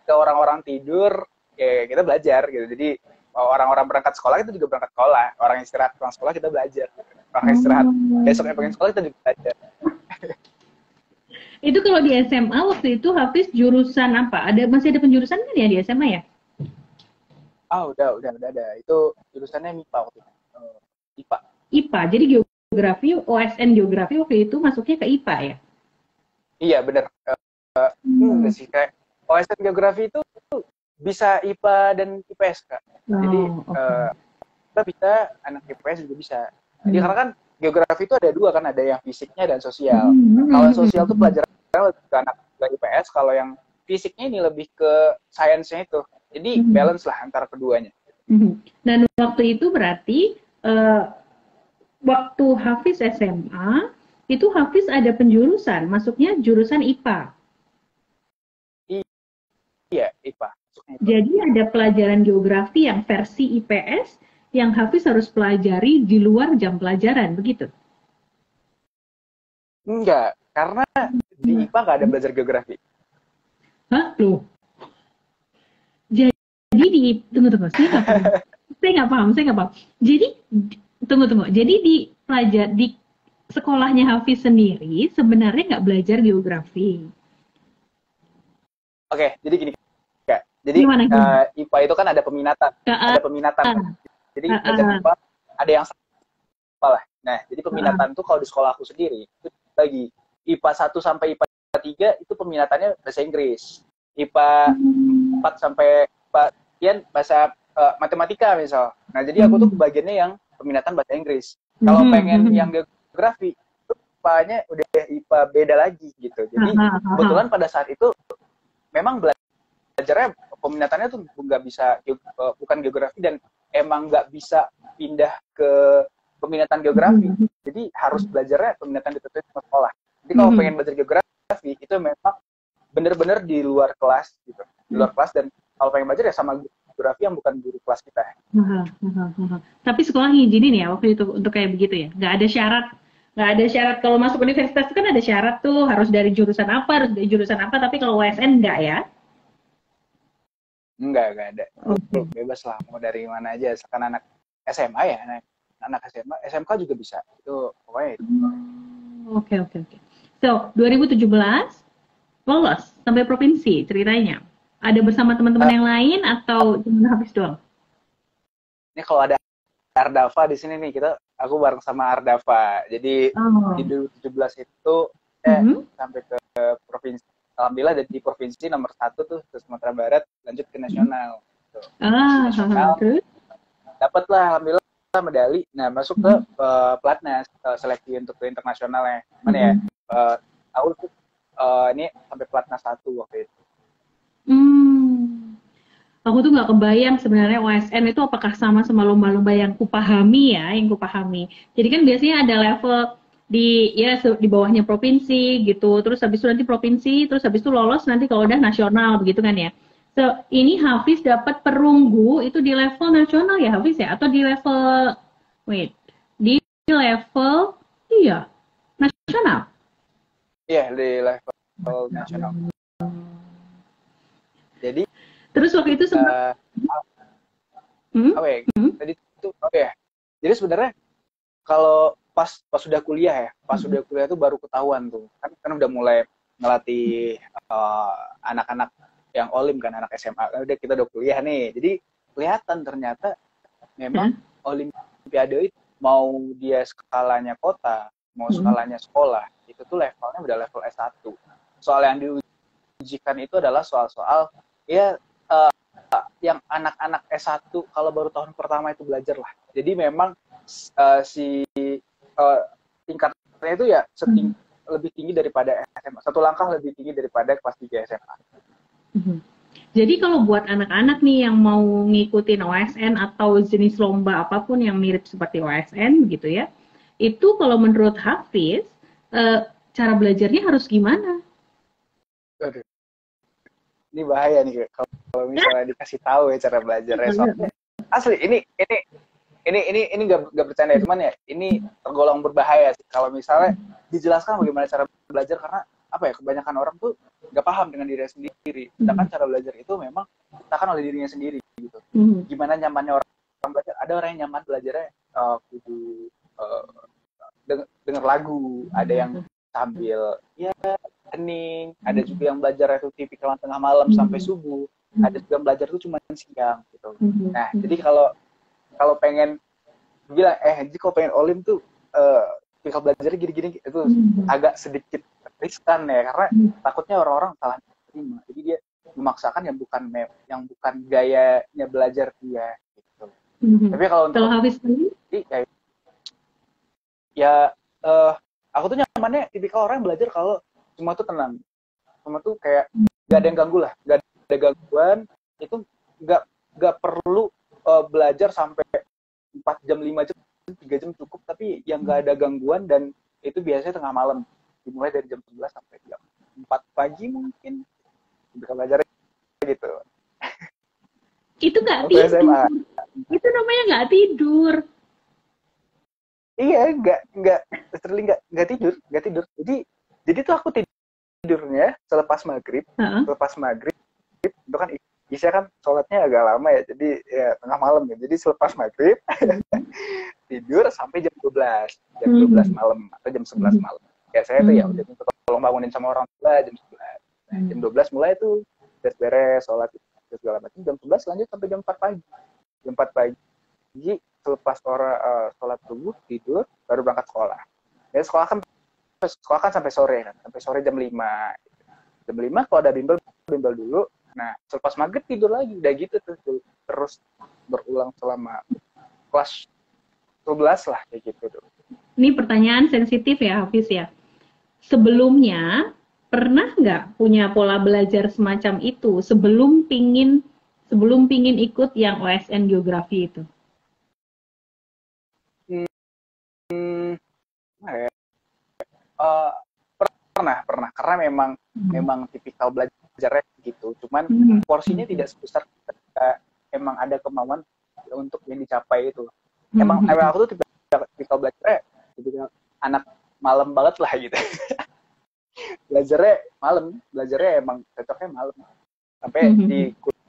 ke orang-orang tidur, ya kita belajar gitu. Jadi, orang-orang berangkat sekolah, kita juga berangkat sekolah. Orang istirahat pulang sekolah, kita belajar. Orang istirahat, besoknya pengen sekolah, kita juga belajar. Itu kalau di SMA waktu itu Hafiz jurusan apa? Masih ada penjurusan kan ya di SMA ya? Udah ada. Itu jurusannya MIPA waktu itu. IPA. IPA. Jadi geografi, OSN geografi waktu itu masuknya ke IPA ya? Iya, bener. Udah sih, kayak OSN geografi itu bisa IPA dan IPS, Kak. Jadi, kita bisa, anak IPS juga bisa. Jadi, karena kan geografi itu ada dua kan, ada yang fisiknya dan sosial. Kalau sosial itu pelajarannya lebih ke anak IPS, kalau yang fisiknya ini lebih ke sainsnya itu. Jadi balance lah antara keduanya. Dan waktu itu berarti waktu Hafiz SMA itu Hafiz ada penjurusan, masuknya jurusan IPA. Iya, IPA. Jadi ada pelajaran geografi yang versi IPS yang Hafiz harus pelajari di luar jam pelajaran, begitu? Enggak, karena di IPA nggak ada belajar geografi. Hah? Loh? Jadi tunggu, saya nggak paham. Jadi tunggu. Jadi di sekolahnya Hafiz sendiri sebenarnya nggak belajar geografi. Oke, jadi gini, Kak. Jadi IPA itu kan ada peminatan, Jadi belajar IPA ada yang salah lah. Nah, jadi peminatan tuh kalau di sekolah aku sendiri itu bagi IPA 1 sampai IPA 3 itu peminatannya bahasa Inggris. IPA 4 sampai bahasa matematika misal. Nah, jadi aku tuh bagiannya yang peminatan bahasa Inggris. Kalau pengen yang geografi, itu IPA-nya udah IPA beda lagi gitu. Jadi kebetulan pada saat itu memang belajarnya peminatannya tuh nggak bisa, bukan geografi, dan emang nggak bisa pindah ke peminatan geografi. Jadi harus belajarnya peminatan ditutup sama sekolah. Jadi kalau pengen belajar geografi itu memang bener-bener di luar kelas gitu, di luar kelas, dan kalau pengen belajar ya sama geografi yang bukan guru kelas kita. Tapi sekolah ngizinin ya waktu itu untuk kayak begitu ya? Nggak ada syarat kalau masuk universitas kan ada syarat tuh harus dari jurusan apa, tapi kalau USN enggak ya? Enggak ada. Bebas lah, mau dari mana aja. Sekarang anak SMA ya, anak SMA, SMK juga bisa. Itu pokoknya itu. Oke. So, 2017 lolos sampai provinsi ceritanya. Ada bersama teman-teman yang lain atau cuma Hafiz doang? Ini kalau ada Ardava di sini nih, aku bareng sama Ardava. Jadi di 2017 itu sampai ke provinsi. Alhamdulillah di provinsi nomor 1 tuh ke Sumatera Barat, lanjut ke nasional. Gitu. Nasional. Dapatlah alhamdulillah medali. Nah, masuk ke Platnas, seleksi untuk ke internasionalnya. Mana ya? Aku tuh ini sampai Platnas 1 waktu itu. Aku tuh nggak kebayang sebenarnya OSN itu apakah sama lomba-lomba yang kupahami. Jadi kan biasanya ada level di bawahnya provinsi gitu, terus habis itu nanti provinsi, terus habis itu lolos nanti kalau udah nasional begitu kan ya. So, ini Hafiz dapat perunggu itu di level nasional ya Hafiz ya, atau di level nasional? Iya, di level nasional. Jadi terus waktu itu sempat tadi itu jadi sebenarnya kalau pas sudah kuliah tuh baru ketahuan tuh kan udah mulai ngelatih anak-anak yang olim kan, anak SMA. Kita udah kuliah nih, jadi kelihatan ternyata memang olimpiade itu mau dia skalanya kota, mau skalanya sekolah, itu tuh levelnya udah level S1. Soal yang diujikan itu adalah soal-soal yang anak-anak S1 kalau baru tahun pertama itu belajar lah. Jadi memang tingkatnya itu ya lebih tinggi daripada SMA. Satu langkah lebih tinggi daripada kelas 3 SMA. Jadi kalau buat anak-anak nih yang mau ngikutin OSN atau jenis lomba apapun yang mirip seperti OSN gitu ya, itu kalau menurut Hafiz, cara belajarnya harus gimana? Aduh, ini bahaya nih kalau misalnya dikasih tahu ya cara belajarnya. Soalnya asli ini nggak bercanda ya, cuman ya ini tergolong berbahaya sih kalau misalnya dijelaskan bagaimana cara belajar, karena apa ya, kebanyakan orang tuh nggak paham dengan dirinya sendiri. Sedangkan cara belajar itu memang diciptakan oleh dirinya sendiri gitu. Gimana nyamannya orang belajar? Ada orang yang nyaman belajarnya kudu denger lagu, ada yang sambil ya hening, ada juga yang belajar itu tipikal tengah malam sampai subuh, ada juga yang belajar tuh cuma siang gitu. Nah, jadi kalau pengen bilang jadi kalau pengen olim tuh tipikal belajarnya gini-gini itu agak sedikit riskan ya, karena takutnya orang-orang salah terima. Jadi dia memaksakan yang bukan gayanya belajar dia gitu. Tapi kalau untuk Hafiz sendiri? Ya, aku tuh nyamannya tipikal orang yang belajar kalau semua tuh tenang, semua tuh kayak gak ada yang ganggu lah, gak ada gangguan. Itu gak perlu belajar sampai 4 jam, 5 jam, 3 jam cukup, tapi yang gak ada gangguan, dan itu biasanya tengah malam, dimulai dari jam 11 sampai jam 4 pagi mungkin bisa belajar gitu. Itu gak tidur, SMA. Itu namanya gak tidur. Iya, nggak tidur. Jadi tuh aku tidurnya selepas maghrib, itu kan Isya kan sholatnya agak lama ya, jadi ya tengah malam ya. Jadi selepas maghrib tidur sampai jam 12 malam atau jam 11 malam. Ya saya tuh ya udah tolong bangunin sama orang tua jam 11. Nah, jam 12 mulai tuh beres, sholat segala macam. Jam 11 lanjut sampai jam 4 pagi. Jam 4 pagi selepas sholat subuh tidur baru berangkat sekolah. Ya sekolah kan sampai sore kan, sampai sore jam 5. Jam 5 kalau ada bimbel dulu. Nah, selepas maghrib tidur lagi. Udah gitu terus berulang selama kelas 12 lah kayak gitu. Ini pertanyaan sensitif ya, Hafiz ya. Sebelumnya pernah nggak punya pola belajar semacam itu sebelum pingin ikut yang OSN geografi itu? Pernah karena memang tipikal belajarnya gitu, cuman porsinya tidak sebesar ketika emang ada kemauan untuk yang dicapai itu. Emang aku tuh tipikal belajarnya tipikal anak malam banget lah gitu. belajarnya emang cocoknya malam, sampai di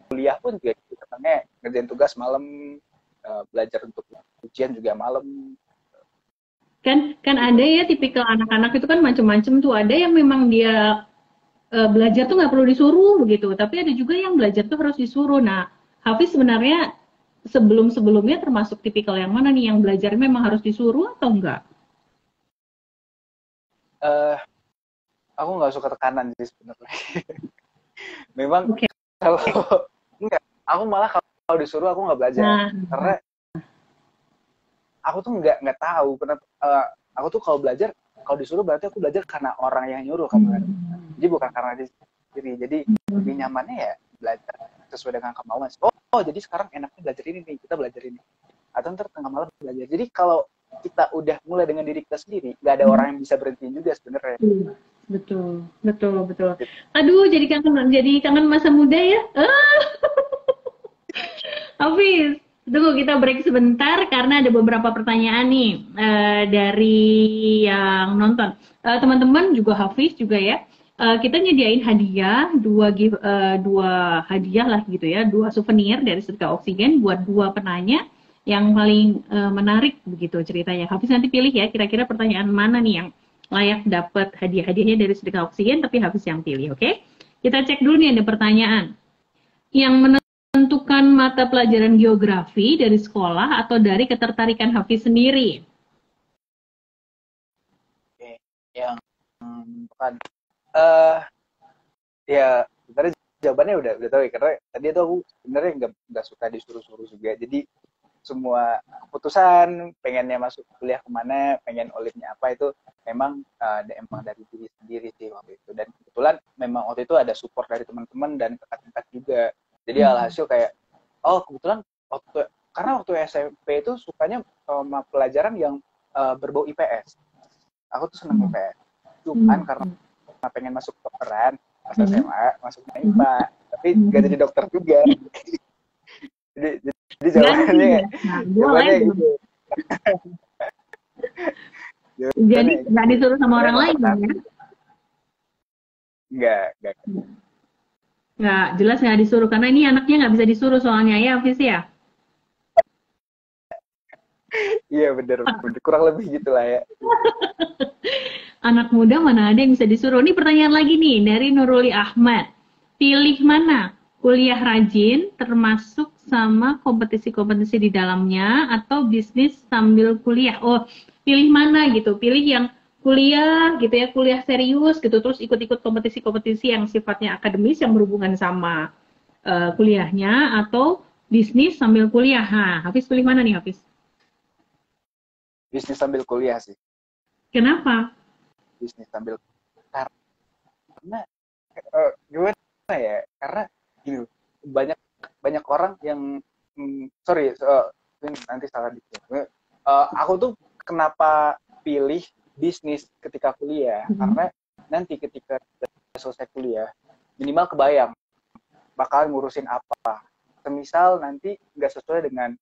kuliah pun juga gitu, katanya ngerjain tugas malam, belajar untuk ujian juga malam. Kan ada ya tipikal anak-anak itu kan macam-macam tuh. Ada yang memang dia belajar tuh nggak perlu disuruh begitu, tapi ada juga yang belajar tuh harus disuruh. Nah, Hafiz sebenarnya sebelumnya termasuk tipikal yang mana nih, yang belajar memang harus disuruh atau enggak? Aku nggak suka tekanan sih sebenarnya. Memang kalau enggak, aku malah kalau disuruh aku nggak belajar, karena aku tuh nggak tahu kenapa. Aku tuh kalau belajar, kalau disuruh berarti aku belajar karena orang yang nyuruh kan. Jadi bukan karena diri sendiri. Jadi lebih nyamannya ya belajar sesuai dengan kemauan. Oh jadi sekarang enaknya belajar ini nih, kita belajar ini. Atau ntar tengah malam belajar. Jadi kalau kita udah mulai dengan diri kita sendiri, nggak ada orang yang bisa berhenti juga sebenarnya. Betul. Aduh, jadi kangen masa muda ya. Hafiz, tunggu, kita break sebentar karena ada beberapa pertanyaan nih dari yang nonton. Teman-teman juga Hafiz juga ya. Kita nyediain hadiah dua hadiah lah gitu ya, 2 souvenir dari Sedekah Oksigen buat 2 penanya yang paling menarik begitu ceritanya. Hafiz nanti pilih ya, kira-kira pertanyaan mana nih yang layak dapat hadiahnya dari Sedekah Oksigen, tapi Hafiz yang pilih, oke? Kita cek dulu nih, ada pertanyaan. Yang menentukan mata pelajaran geografi dari sekolah atau dari ketertarikan Hafiz sendiri? Oke, yang bukan. Ya, sebenarnya jawabannya udah tahu ya, karena tadi tuh aku sebenarnya nggak suka disuruh-suruh juga. Jadi semua keputusan pengennya masuk kuliah kemana, pengen olimnya apa, itu emang dari diri sendiri sih waktu itu. Dan kebetulan memang waktu itu ada support dari teman-teman dan kakak-kakak juga. Jadi alhasil kayak kebetulan karena waktu SMP itu sukanya sama pelajaran yang berbau IPS. Aku tuh seneng IPS. Cuman karena pengen masuk dokteran pas SMA masuk IPA, tapi nggak jadi dokter juga. jadi jawabannya gitu. Jadi nggak disuruh sama orang lain ya? Nggak. Nggak, jelas nggak disuruh, karena ini anaknya nggak bisa disuruh soalnya ya, Hafiz ya? Iya bener, kurang lebih gitulah ya. Anak muda mana ada yang bisa disuruh. Ini pertanyaan lagi nih dari Nuruli Ahmad. Pilih mana? Kuliah rajin termasuk sama kompetisi-kompetisi di dalamnya atau bisnis sambil kuliah? Oh, pilih mana gitu? Pilih yang kuliah gitu ya, kuliah serius gitu, terus ikut-ikut kompetisi-kompetisi yang sifatnya akademis yang berhubungan sama kuliahnya, atau bisnis sambil kuliah. Nah, Hafiz pilih mana nih, Hafiz? Bisnis sambil kuliah sih. Kenapa? Bisnis sambil karena gimana ya? Karena gini, banyak orang yang sorry nanti salah dikit. Aku tuh kenapa pilih bisnis ketika kuliah? Karena nanti ketika selesai kuliah minimal kebayang bakal ngurusin apa. Semisal nanti nggak sesuai dengan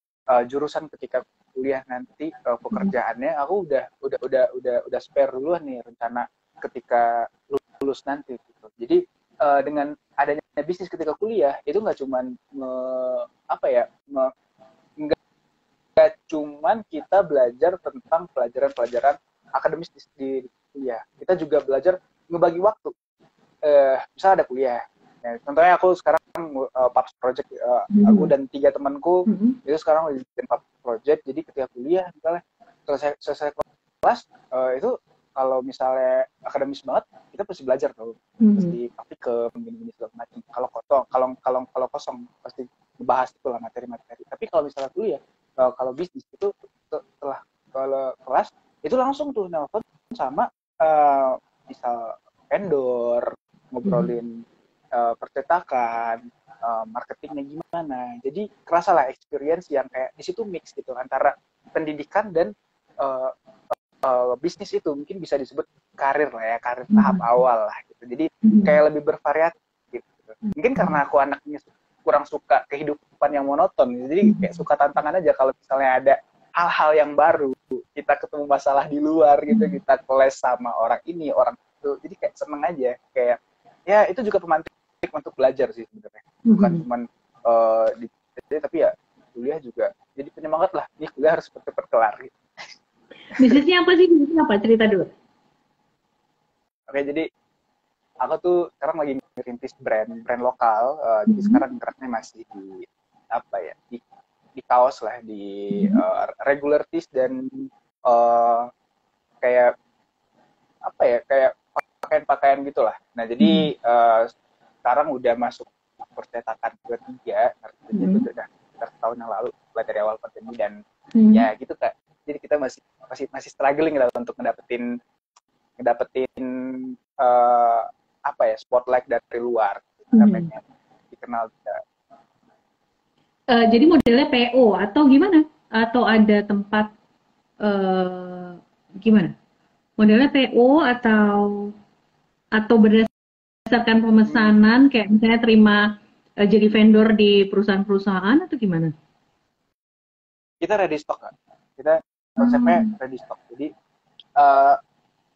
jurusan ketika kuliah nanti pekerjaannya, aku udah spare duluan nih rencana ketika lulus nanti gitu. Jadi dengan adanya bisnis ketika kuliah itu nggak cuman nggak cuman kita belajar tentang pelajaran akademis di kuliah, kita juga belajar ngebagi waktu. Misal ada kuliah, ya, contohnya aku sekarang PAPS project, aku dan 3 temanku itu sekarang lagi bikin PAPS project. Jadi ketika kuliah misalnya selesai kelas, itu kalau misalnya akademis banget kita pasti belajar tuh, pasti praktikum gini segala macam. Kalau kosong pasti ngebahas itu lah materi-materi. Tapi kalau misalnya kuliah, kalau bisnis itu setelah kalau kelas itu langsung tuh nelfon sama misal vendor, ngobrolin percetakan, marketingnya gimana. Jadi kerasa lah experience yang kayak di situ mix gitu antara pendidikan dan bisnis. Itu mungkin bisa disebut karir lah ya, karir tahap awal lah gitu. Jadi kayak lebih bervariatif gitu. Mungkin karena aku anaknya kurang suka kehidupan yang monoton, jadi kayak suka tantangan aja. Kalau misalnya ada hal-hal yang baru, kita ketemu masalah di luar gitu, kita keles sama orang ini orang itu, jadi kayak seneng aja. Kayak ya itu juga pemantik untuk belajar sih sebenarnya, bukan cuma tapi ya kuliah juga jadi penyemangat lah. Ini kuliah harus cepet kelar gitu. Bisnisnya apa sih? Bisnisnya apa? Cerita dulu. Oke, jadi aku tuh sekarang lagi ngerintis brand lokal. Jadi sekarang geraknya masih di di kaos lah, di regular tees dan kayak kayak pakaian gitulah. Nah jadi sekarang udah masuk percetakan ketiga, itu udah setahun yang lalu, mulai dari awal pandemi. Dan ya gitu Kak, jadi kita masih struggling lah untuk ngedapetin spotlight dari luar, pengen dikenal juga. Jadi modelnya PO atau gimana? Atau ada tempat gimana? Modelnya PO atau berdasarkan pemesanan, kayak misalnya terima jadi vendor di perusahaan-perusahaan atau gimana? Kita ready stock Kak. Kita konsepnya ready stock. Jadi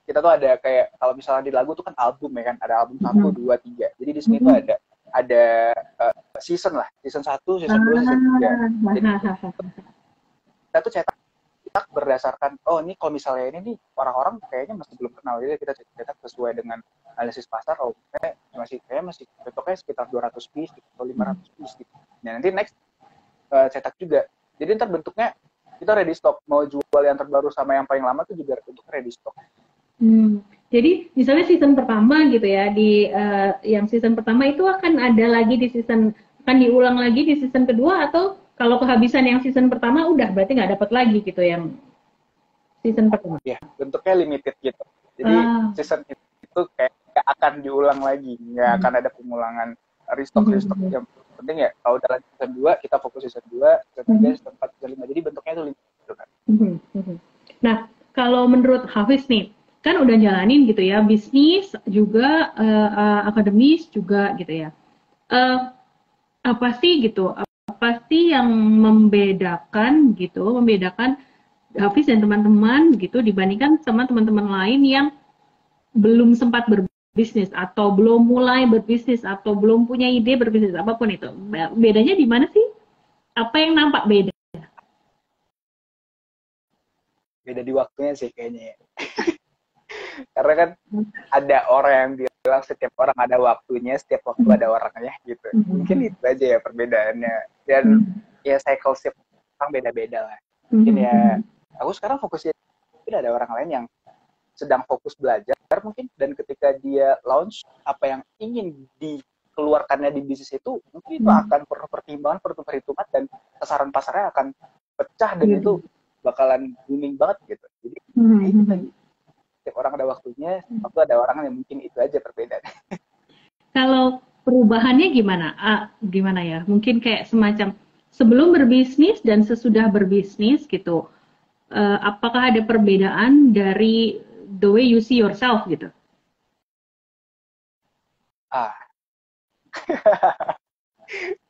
kita tuh ada kayak, kalau misalnya di lagu tuh kan album ya kan, ada album 1, 2, 3. Jadi di sini tuh ada season lah, season 1, season 2, season 3. Jadi kita tuh cetak berdasarkan, oh ini kalau misalnya ini nih orang-orang kayaknya masih belum kenal, jadi kita cetak sesuai dengan analisis pasar. Oh masih cocoknya sekitar 200 piece atau 500 piece gitu. Nah nanti next cetak juga. Jadi ntar bentuknya kita ready stock, mau jual yang terbaru sama yang paling lama tuh juga untuk ready stock. Jadi misalnya season pertama gitu ya, di yang season pertama itu akan ada lagi di season, akan diulang lagi di season kedua, atau kalau kehabisan yang season pertama udah berarti nggak dapat lagi gitu yang season pertama? Ya, bentuknya limited gitu. Jadi season itu kayak akan diulang lagi, nggak akan ada pengulangan restock. Yang penting ya kalau udah lanjut season 2, kita fokus season 2, season 3, season 4, season 5. Jadi bentuknya itu limited gitu kan. Nah, kalau menurut Hafiz nih, kan udah jalanin gitu ya, bisnis juga, akademis juga gitu ya. Eh, apa sih gitu? Apa sih yang membedakan gitu, membedakan Hafiz dan teman-teman gitu dibandingkan sama teman-teman lain yang belum sempat berbisnis atau belum mulai berbisnis atau belum punya ide berbisnis apapun itu. Bedanya di mana sih? Apa yang nampak beda? Beda di waktunya sih kayaknya ya. Karena kan ada orang yang bilang setiap orang ada waktunya, setiap waktu ada orangnya gitu. Mungkin itu aja ya perbedaannya. Dan ya cycle setiap orang beda-beda lah. Mungkin ya aku sekarang fokusnya, mungkin ada orang lain yang sedang fokus belajar mungkin, dan ketika dia launch apa yang ingin dikeluarkannya di bisnis itu, mungkin itu akan perlu pertimbangan, perlu perhitungan, dan sasaran pasarnya akan pecah dan itu bakalan booming banget gitu. Jadi itu tadi, setiap orang ada waktunya, waktu ada orang yang mungkin itu aja perbedaan. Kalau perubahannya gimana? Gimana ya? Mungkin kayak semacam sebelum berbisnis dan sesudah berbisnis gitu. Apakah ada perbedaan dari the way you see yourself gitu?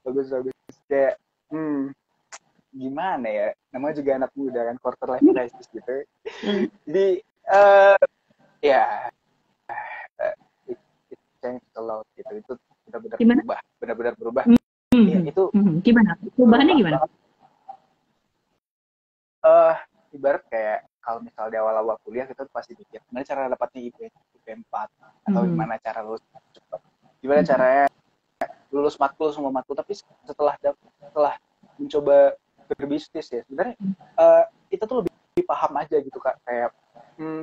Bagus. Kayak, gimana ya? Namanya juga anak muda kan, quarter life crisis gitu. Jadi, ya, it changed a lot gitu. Itu benar-benar berubah. Ya, itu gimana? Perubahannya gimana? Ibarat kayak kalau misal di awal-awal kuliah kita tuh pasti pikir gimana cara dapatnya IP 4 atau gimana cara lulus cepat, gimana caranya lulus matkul semua matkul. Tapi setelah mencoba berbisnis ya sebenarnya kita tuh lebih paham aja gitu Kak, kayak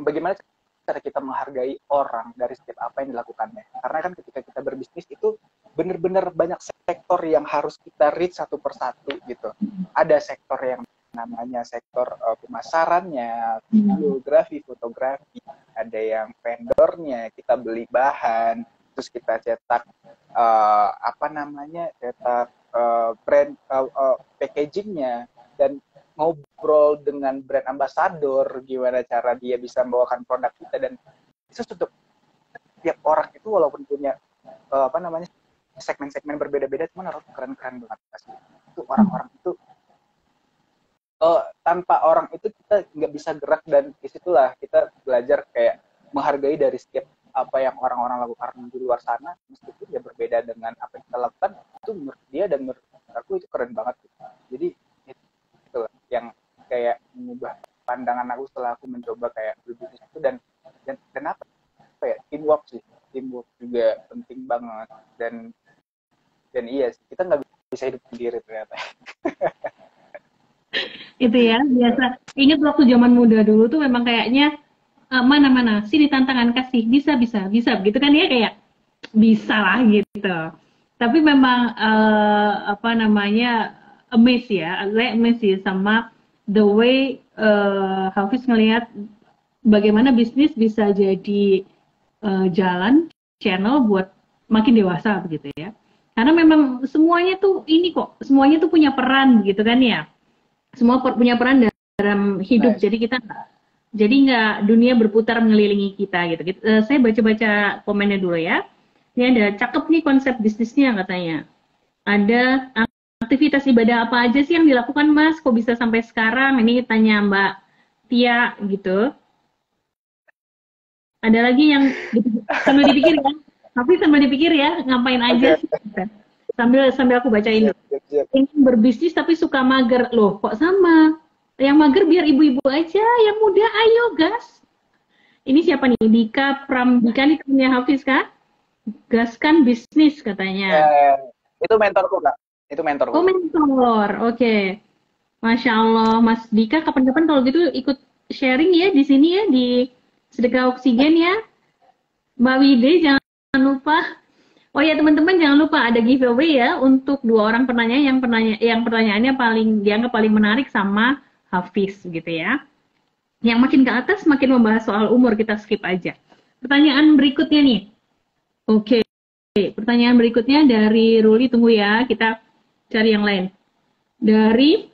bagaimana cara kita menghargai orang dari setiap apa yang dilakukannya. Karena kan ketika kita berbisnis itu benar-benar banyak sektor yang harus kita reach satu persatu gitu. Ada sektor yang namanya sektor pemasarannya, videografi, fotografi, ada yang vendornya, kita beli bahan, terus kita cetak cetak brand packagingnya, dan ngobrol dengan brand ambassador, gimana cara dia bisa membawakan produk kita. Dan itu untuk tiap orang itu walaupun punya segmen-segmen berbeda-beda, cuman harus keren-keren banget pasti. Itu orang-orang itu tanpa orang itu kita nggak bisa gerak, dan disitulah kita belajar kayak menghargai dari setiap apa yang orang-orang lakukan di luar sana, meskipun dia berbeda dengan apa yang kita lakukan. Itu menurut dia dan menurut aku itu keren banget gitu. Jadi itu yang kayak mengubah pandangan aku setelah aku mencoba kayak berbisnis itu. Dan kenapa ya, teamwork juga penting banget. Dan iya sih, kita nggak bisa hidup sendiri ternyata. Itu ya, biasa. Ingat waktu zaman muda dulu tuh memang kayaknya mana-mana, sini tantangan kasih, bisa gitu kan ya, kayak bisa lah gitu. Tapi memang amazed ya sama the way Hafiz ngelihat bagaimana bisnis bisa jadi jalan, channel buat makin dewasa begitu ya. Karena memang semuanya tuh punya peran gitu kan ya. Semua punya peran dalam hidup. Nice. Jadi nggak dunia berputar mengelilingi kita gitu. Saya baca-baca komennya dulu ya. Ini ada cakep nih konsep bisnisnya katanya. Ada aktivitas ibadah apa aja sih yang dilakukan Mas? Kok bisa sampai sekarang? Ini tanya Mbak Tia gitu. Ada lagi yang sambil dipikir ya. Tapi sambil dipikir ya, ngapain aja sih? Sambil aku bacain dulu. Ingin berbisnis tapi suka mager. Loh, kok sama? Yang mager biar ibu-ibu aja, yang muda ayo gas. Ini siapa nih? Dika Pramdika nih temennya Hafiz kah? Gaskan bisnis katanya. Itu mentorku Kak. Itu mentorku. Oh mentor, oke. Masya Allah, Mas Dika kapan-kapan kalau gitu ikut sharing ya di sini ya, di Sedekah Oksigen ya. Mbak Wide jangan lupa. Oh ya teman-teman, jangan lupa ada giveaway ya untuk 2 orang penanya yang pertanyaannya dianggap paling menarik sama Hafiz gitu ya. Yang makin ke atas makin membahas soal umur, kita skip aja. Pertanyaan berikutnya nih. Oke. Pertanyaan berikutnya dari Ruli, tunggu ya, kita cari yang lain. Dari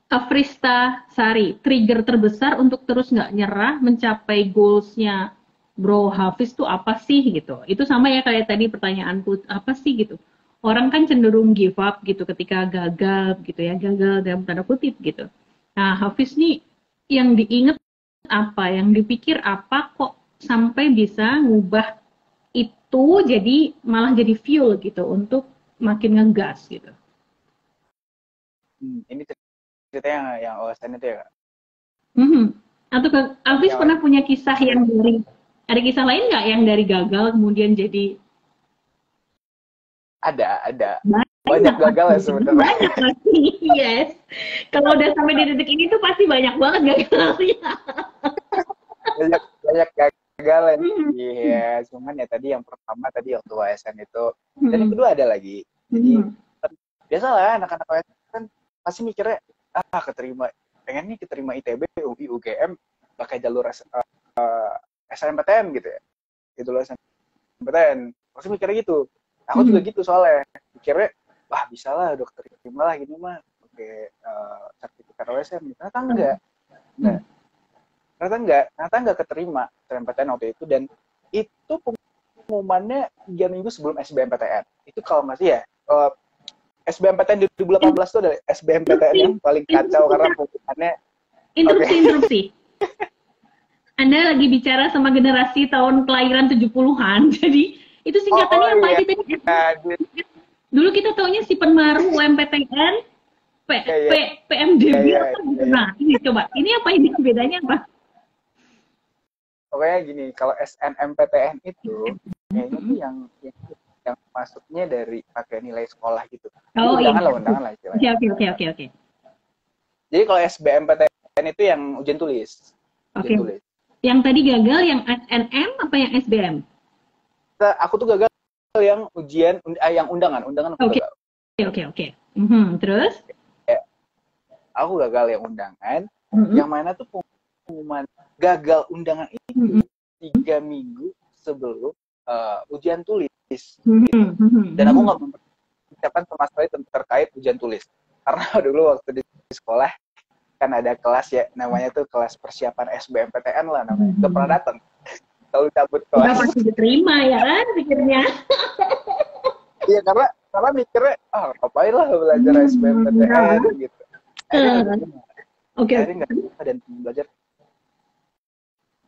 Afrista Sari, trigger terbesar untuk terus nggak nyerah mencapai goals-nya Bro Hafiz tuh apa sih gitu. Itu sama ya kayak tadi pertanyaanku, apa sih gitu. Orang kan cenderung give up gitu ketika gagal gitu ya, gagal dalam tanda kutip gitu. Nah, Hafiz nih yang diinget apa, yang dipikir apa kok sampai bisa ngubah itu jadi malah jadi fuel gitu untuk makin ngegas gitu. Ini ceritanya yang OSN itu ya Kak? Atau Hafiz pernah punya kisah yang dari, ada kisah lain nggak yang dari gagal kemudian jadi Ada. Banyak gagal ya sebenarnya. Banyak pasti, yes. Kalau udah sampai di titik ini tuh pasti banyak banget gagalnya. banyak gagal ya. Iya, cuman ya tadi yang pertama tadi waktu OSN itu. Dan yang kedua ada lagi. Jadi biasalah anak-anak OSN kan pasti mikirnya keterima, pengen nih keterima ITB, UI, UGM pakai jalur SNMPTN gitu ya. Gitu loh SNMPTN. Pasti mikirnya gitu. Aku juga gitu soalnya. Mikirnya, wah bisa lah dokter terima lah gini mah. Pakai sertifikat OSN. Ternyata enggak. Ternyata enggak keterima SNMPTN waktu itu. Dan itu pengumumannya 3 minggu sebelum SBMPTN. Itu kalau masih ya, SBMPTN 2018 itu adalah SBMPTN yang paling kacau karena pengumumannya. Interupsi. Anda lagi bicara sama generasi tahun kelahiran 70-an. Jadi itu singkatannya apa aja tadi? Dulu kita taunya si Penmaru, UMPTN, PMDB. Nah, ini coba. Ini apa ini bedanya apa? Pokoknya gini, kalau SNMPTN itu kayaknya tuh yang masuknya dari pakai nilai sekolah gitu. Undangan lah istilahnya. Oke. Jadi kalau SBMPTN itu yang ujian tulis. Oke. Yang tadi gagal yang SNM apa yang SBM? Aku tuh gagal yang ujian, yang undangan aku gagal. Oke. Terus? Ya, aku gagal yang undangan, yang mana tuh pengumuman gagal undangan itu 3 minggu sebelum ujian tulis. Gitu. Dan aku nggak mempersiapkan sama sekali terkait ujian tulis. Karena dulu waktu di sekolah kan ada kelas ya, namanya tuh kelas persiapan SBMPTN lah namanya. Gak pernah datang. Selalu cabut kelas. Udah pasti diterima ya kan pikirnya. Iya karena mikirnya ngapain lah belajar SBMPTN gitu. Oke. Nggak bisa dan belajar.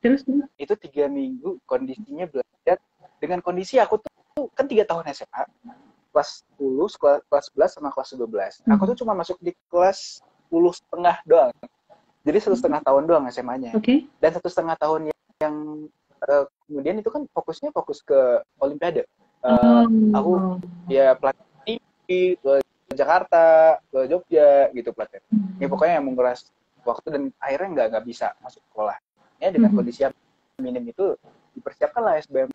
Terus? Itu 3 minggu kondisinya belajar dengan kondisi aku tuh kan 3 tahun SMA. Kelas 10, kelas 11 sama kelas 12. Aku tuh cuma masuk di kelas 10,5 doang. Jadi 1,5 tahun doang SMA-nya. Dan 1,5 tahun yang kemudian itu kan fokus ke Olimpiade. Aku ya pelatih ke Jakarta, ke Jogja gitu pelatih. Ya pokoknya yang menguras waktu dan akhirnya nggak bisa masuk sekolah. Ya dengan kondisi yang minim itu dipersiapkanlah SBM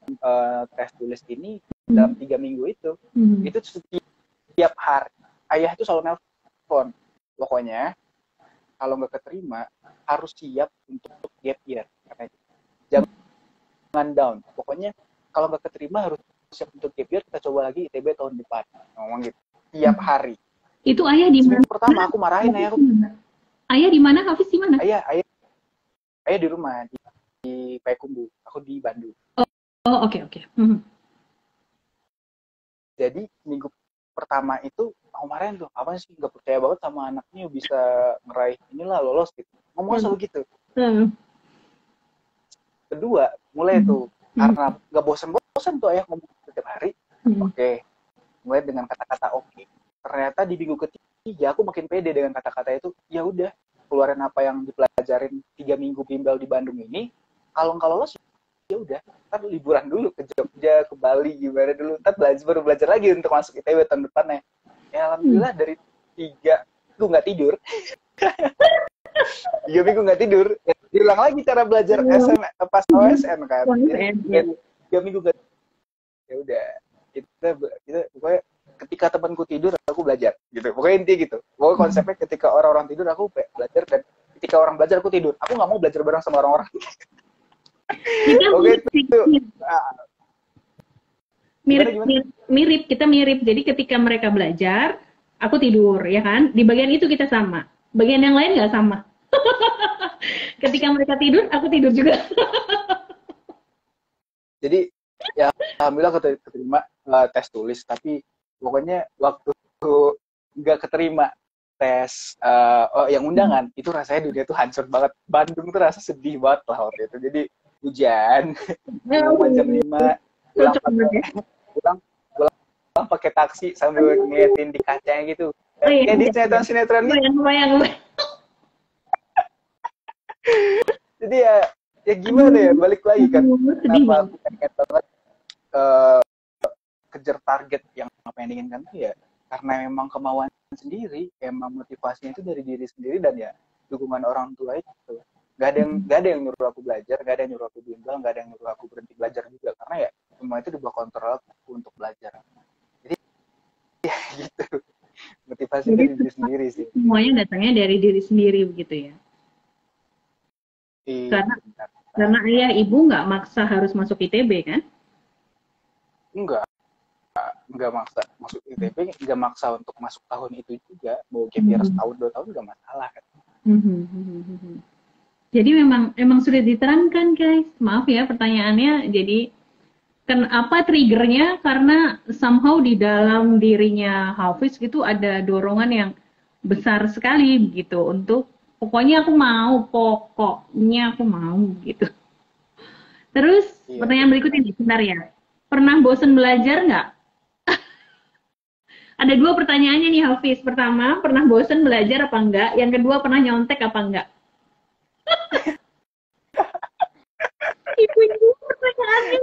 tes tulis ini dalam 3 minggu itu. Itu setiap hari ayah itu selalu nelpon. Pokoknya kalau nggak keterima harus siap untuk gap year. Jangan down. Pokoknya kalau nggak keterima harus siap untuk gap year. Kita coba lagi ITB tahun depan. Ngomong gitu. Tiap hari. Itu ayah di mana? Pertama aku marahin ayah. Ayah di mana? Hafiz di mana? Ayah di rumah di Payakumbuh. Aku di Bandung. Oke. Jadi minggu pertama itu aku marahin tuh, apa sih nggak percaya banget sama anaknya bisa meraih inilah lolos gitu. Ngomong selalu gitu. Kedua, mulai tuh karena nggak bosan tuh ayah ngomong setiap hari. Oke. Mulai dengan kata-kata oke. Ternyata di minggu ketiga aku makin pede dengan kata-kata itu. Ya udah, keluarin apa yang dipelajarin 3 minggu bimbel di Bandung ini. Kalau nggak lolos ya udah, ntar liburan dulu ke Jogja, ke Bali gimana dulu, ntar baru belajar lagi untuk masuk ITB tahun depannya. Ya alhamdulillah dari 3 minggu nggak tidur, 3 minggu nggak tidur, ya, diulang lagi cara belajar SN pas OSN kan. 3 minggu nggak, ya udah, kita pokoknya ketika temanku tidur aku belajar, gitu. Pokoknya intinya gitu. Pokoknya konsepnya ketika orang-orang tidur aku belajar dan ketika orang belajar aku tidur. Aku nggak mau belajar bareng sama orang-orang. Mirip. Jadi ketika mereka belajar, aku tidur, ya kan? Di bagian itu kita sama. Bagian yang lain nggak sama. Ketika mereka tidur, aku tidur juga. Jadi ya alhamdulillah keterima tes tulis, tapi pokoknya waktu nggak keterima tes yang undangan itu rasanya dunia tuh hancur banget. Bandung tuh rasa sedih banget lah waktu itu. Jadi hujan, pengumuman jam 5, pulang Cocok banget ya. pulang pulang pakai taksi sambil ngeliatin di kacanya gitu. Oh iya, Kayak di iya. sinetron gitu. Lumayan. Jadi ya gimana ya, balik lagi kan. Sedih Kenapa banget. aku pengen banget eh, kejar target yang apa yang diinginkan tuh ya karena memang kemauan sendiri, emang motivasinya itu dari diri sendiri dan ya dukungan orang tua itu. Gak ada yang nyuruh aku belajar, gak ada yang nyuruh aku bimbel, gak ada yang nyuruh aku berhenti belajar juga, karena ya semua itu di bawah kontrol aku untuk belajar. Jadi ya gitu, motivasi Jadi dari diri sendiri sih. semuanya datangnya dari diri sendiri begitu ya. Iya, Karena ayah ibu nggak maksa harus masuk ITB kan? enggak maksa masuk ITB, enggak maksa untuk masuk tahun itu juga, mau gap year setahun 2 tahun juga masalah kan. Jadi memang sudah diterangkan guys. Maaf ya pertanyaannya. Jadi apa triggernya? Karena somehow di dalam dirinya Hafiz gitu ada dorongan yang besar sekali gitu untuk pokoknya aku mau gitu. Terus pertanyaan berikutnya nih, sebentar ya. Pernah bosen belajar nggak? Ada 2 pertanyaannya nih Hafiz. Pertama, pernah bosen belajar apa enggak? Yang kedua, pernah nyontek apa enggak? Ibu-ibu pertanyaannya.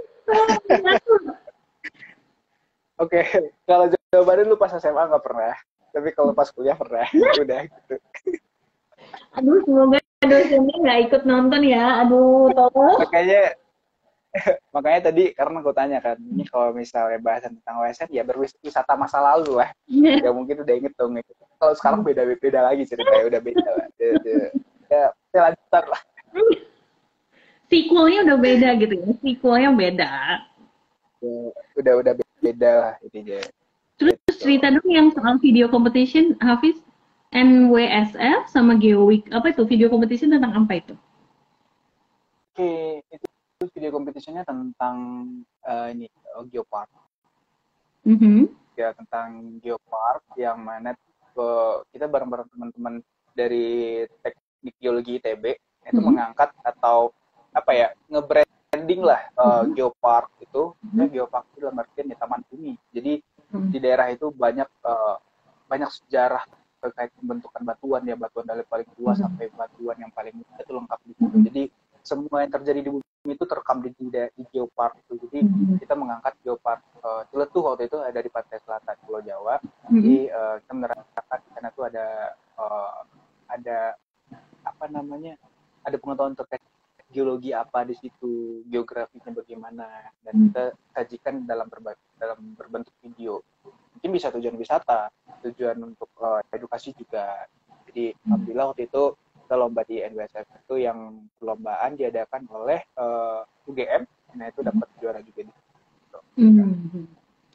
Oke, kalau jawabannya lu pas SMA nggak pernah, tapi kalau pas kuliah pernah. Udah gitu. Aduh, semoga dosennya nggak ikut nonton ya. Aduh, tolong. Makanya tadi karena gue tanya kan, ini kalau misalnya bahasan tentang OSN ya berwisata masa lalu lah. Ya mungkin udah inget dong itu. Kalau sekarang beda lagi ceritanya, udah beda lah. Ya lanjutan lah. Sequelnya udah beda gitu ya. Sequelnya beda. Ya, udah beda lah intinya. Terus cerita dong yang soal video competition, Hafiz. NWSF sama GeoWeek. Apa itu video competition tentang apa itu? Oke, itu video competitionnya tentang ini geopark. Ya tentang geopark yang mana kita bareng-bareng teman-teman dari teknik geologi ITB itu mengangkat atau apa ya nge-branding lah geopark itu. Geopark itu dalam artian ya taman bumi. Jadi di daerah itu banyak sejarah terkait pembentukan batuan ya, batuan dari paling tua sampai batuan yang paling muda itu lengkap di situ. Jadi semua yang terjadi di bumi itu terekam di geopark itu. Jadi kita mengangkat geopark Ciletuh waktu itu ada di pantai selatan Pulau Jawa. Jadi kita menerapkan di sana tuh ada apa namanya, ada pengetahuan terkait geologi apa di situ, geografinya bagaimana, dan kita sajikan dalam berbentuk video. Mungkin bisa tujuan wisata, tujuan untuk edukasi juga. Jadi alhamdulillah waktu itu kita lomba di NWSF itu yang perlombaan diadakan oleh UGM, nah itu dapat juara juga di situ.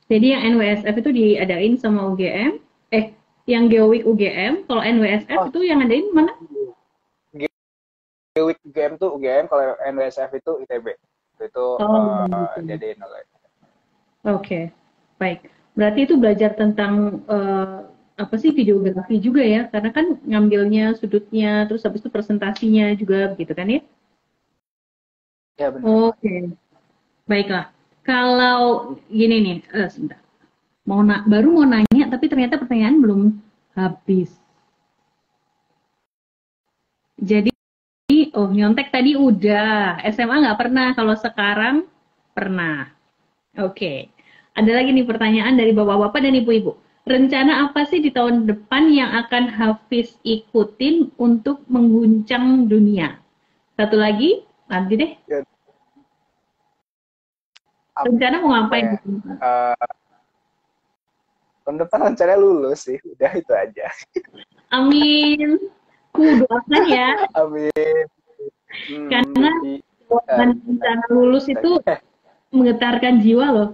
Jadi yang NWSF itu diadain sama UGM, yang GeoWeek UGM, kalau NWSF itu yang adain mana? GeoWeek UGM tuh UGM, kalau NWSF itu ITB. Itu diadain oleh. Oke, baik. Berarti itu belajar tentang apa sih videografi juga ya, karena kan ngambilnya sudutnya, terus habis itu presentasinya juga begitu kan ya? Ya benar. Oke, baiklah. Kalau gini nih, sebentar. Baru mau nanya, tapi ternyata pertanyaan belum habis. Jadi, nyontek tadi udah, SMA nggak pernah, kalau sekarang pernah. Oke. Ada lagi nih pertanyaan dari bapak-bapak dan ibu-ibu. Rencana apa sih di tahun depan yang akan Hafiz ikutin untuk mengguncang dunia? Satu lagi, nanti deh. Ya. Rencana mau ngapain? Tahun depan rencananya lulus sih, udah itu aja. Amin. Doakan ya. Amin. Karena rencana lulus itu menggetarkan jiwa loh.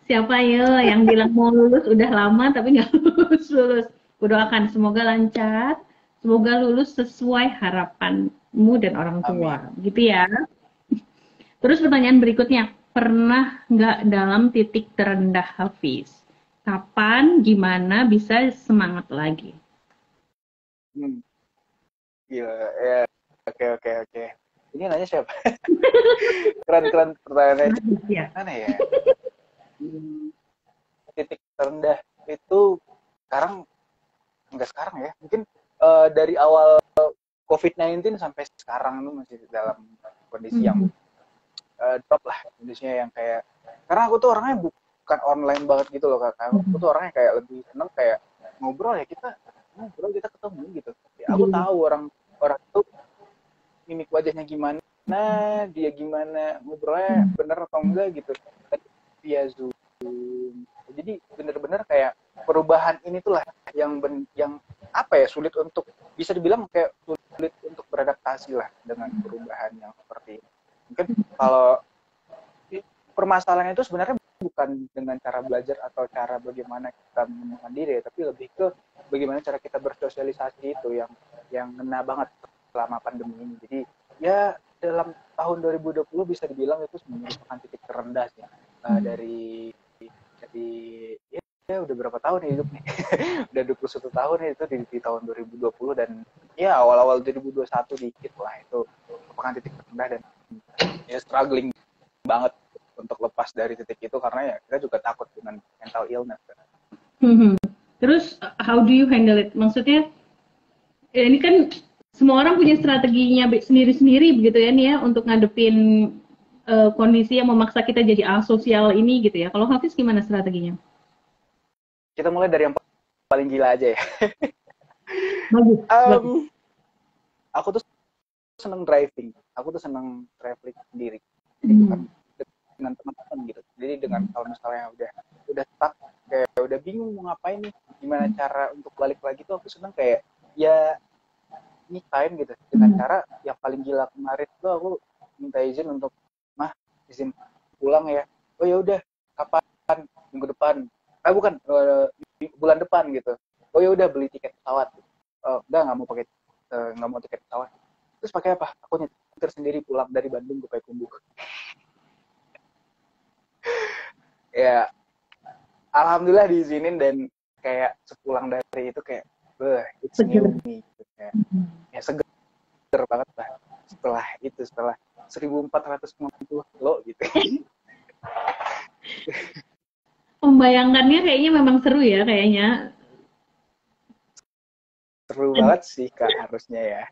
Siapa ya yang bilang mau lulus udah lama tapi nggak lulus. Kudoakan semoga lancar, semoga lulus sesuai harapanmu dan orang Amin. tua, gitu ya. Terus pertanyaan berikutnya, pernah nggak dalam titik terendah Hafiz? Kapan, gimana bisa semangat lagi? Hmm. Gila, ya. Oke. Ini nanya siapa? Keren pertanyaannya. Ya. Mana ya? Titik terendah itu sekarang, enggak sekarang ya. Mungkin dari awal COVID-19 sampai sekarang itu masih dalam kondisi yang drop lah. Kondisinya yang kayak, karena aku tuh orangnya bukan online banget gitu loh Kak. Aku tuh orangnya kayak lebih seneng kayak ngobrol ya, kita ketemu gitu. Ya, aku tahu orang itu mimik wajahnya gimana, dia gimana, ngobrolnya bener atau enggak gitu. Via Zoom. Jadi bener-bener kayak perubahan ini tuh lah yang apa ya, sulit untuk, bisa dibilang kayak sulit untuk beradaptasi lah dengan perubahan yang seperti ini. Mungkin kalau permasalahannya itu sebenarnya bukan dengan cara belajar atau cara bagaimana kita menemukan diri, tapi lebih ke bagaimana cara kita bersosialisasi itu yang ngena banget selama pandemi ini. Jadi ya dalam tahun 2020 bisa dibilang itu merupakan titik terendah sih, dari ya udah berapa tahun ya hidup nih. Udah 21 tahun ya itu di tahun 2020, dan ya awal-awal 2021 dikit lah, itu merupakan titik terendah dan ya struggling banget untuk lepas dari titik itu, karena ya kita juga takut dengan mental illness. Terus how do you handle it? Maksudnya ini kan semua orang punya strateginya sendiri-sendiri begitu ya nih ya untuk ngadepin kondisi yang memaksa kita jadi asosial ini gitu ya. Kalau Hafiz gimana strateginya? Kita mulai dari yang paling gila aja ya. Bagus. Aku tuh seneng driving, aku tuh seneng traveling sendiri. Jadi bukan dengan teman-teman gitu. Jadi dengan kalau misalnya udah stuck, kayak udah bingung mau ngapain nih, gimana cara untuk balik lagi tuh, aku seneng kayak ya me time gitu, dengan cara yang paling gila kemarin tuh aku minta izin untuk izin pulang ya. Oh ya udah, kapan? Minggu depan. Bukan, bulan depan gitu. Oh ya udah, beli tiket pesawat. Udah nggak mau tiket pesawat. Terus pakai apa? Aku nyetir sendiri pulang dari Bandung ke Payakumbuh. Ya, alhamdulillah diizinin, dan kayak sepulang dari itu kayak, it's new me. Kayak, ya seger banget lah. Setelah 1450 kilo gitu. Membayangkannya kayaknya memang seru ya kayaknya. Seru banget sih Kak, harusnya ya.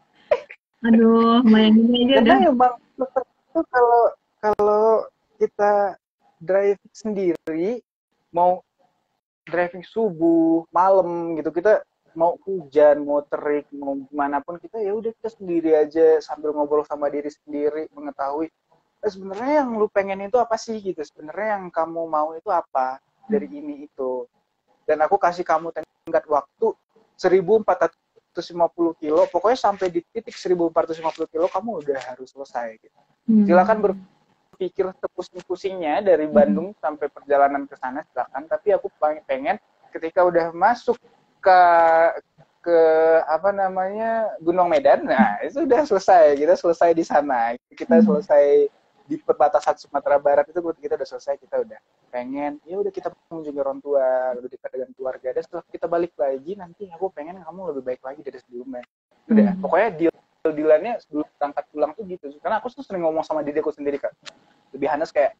Aduh, bayanginnya aja Karena udah. emang itu kalau kita driving sendiri, mau driving subuh, malam gitu, kita mau hujan, mau terik, mau gimana pun, kita ya udah, kita sendiri aja sambil ngobrol sama diri sendiri, mengetahui sebenarnya yang lu pengen itu apa sih gitu, sebenarnya yang kamu mau itu apa dari ini itu. Dan aku kasih kamu tenggat waktu 1450 kilo, pokoknya sampai di titik 1450 kilo kamu udah harus selesai gitu. Silakan berpikir sepusing-pusingnya dari Bandung sampai perjalanan ke sana, silakan, tapi aku pengen ketika udah masuk ke apa namanya, Gunung Medan, nah itu udah selesai, kita selesai di sana, kita selesai di perbatasan Sumatera Barat itu, kita udah selesai, kita udah pengen ya udah kita mengunjungi orang tua, lebih dekat dengan keluarga, dan setelah kita balik lagi nanti aku pengen kamu lebih baik lagi dari sebelumnya. Udah, pokoknya deal-dealannya sebelum berangkat pulang tuh gitu. Karena aku tuh sering ngomong sama diriku sendiri Kak, lebih Hanes kayak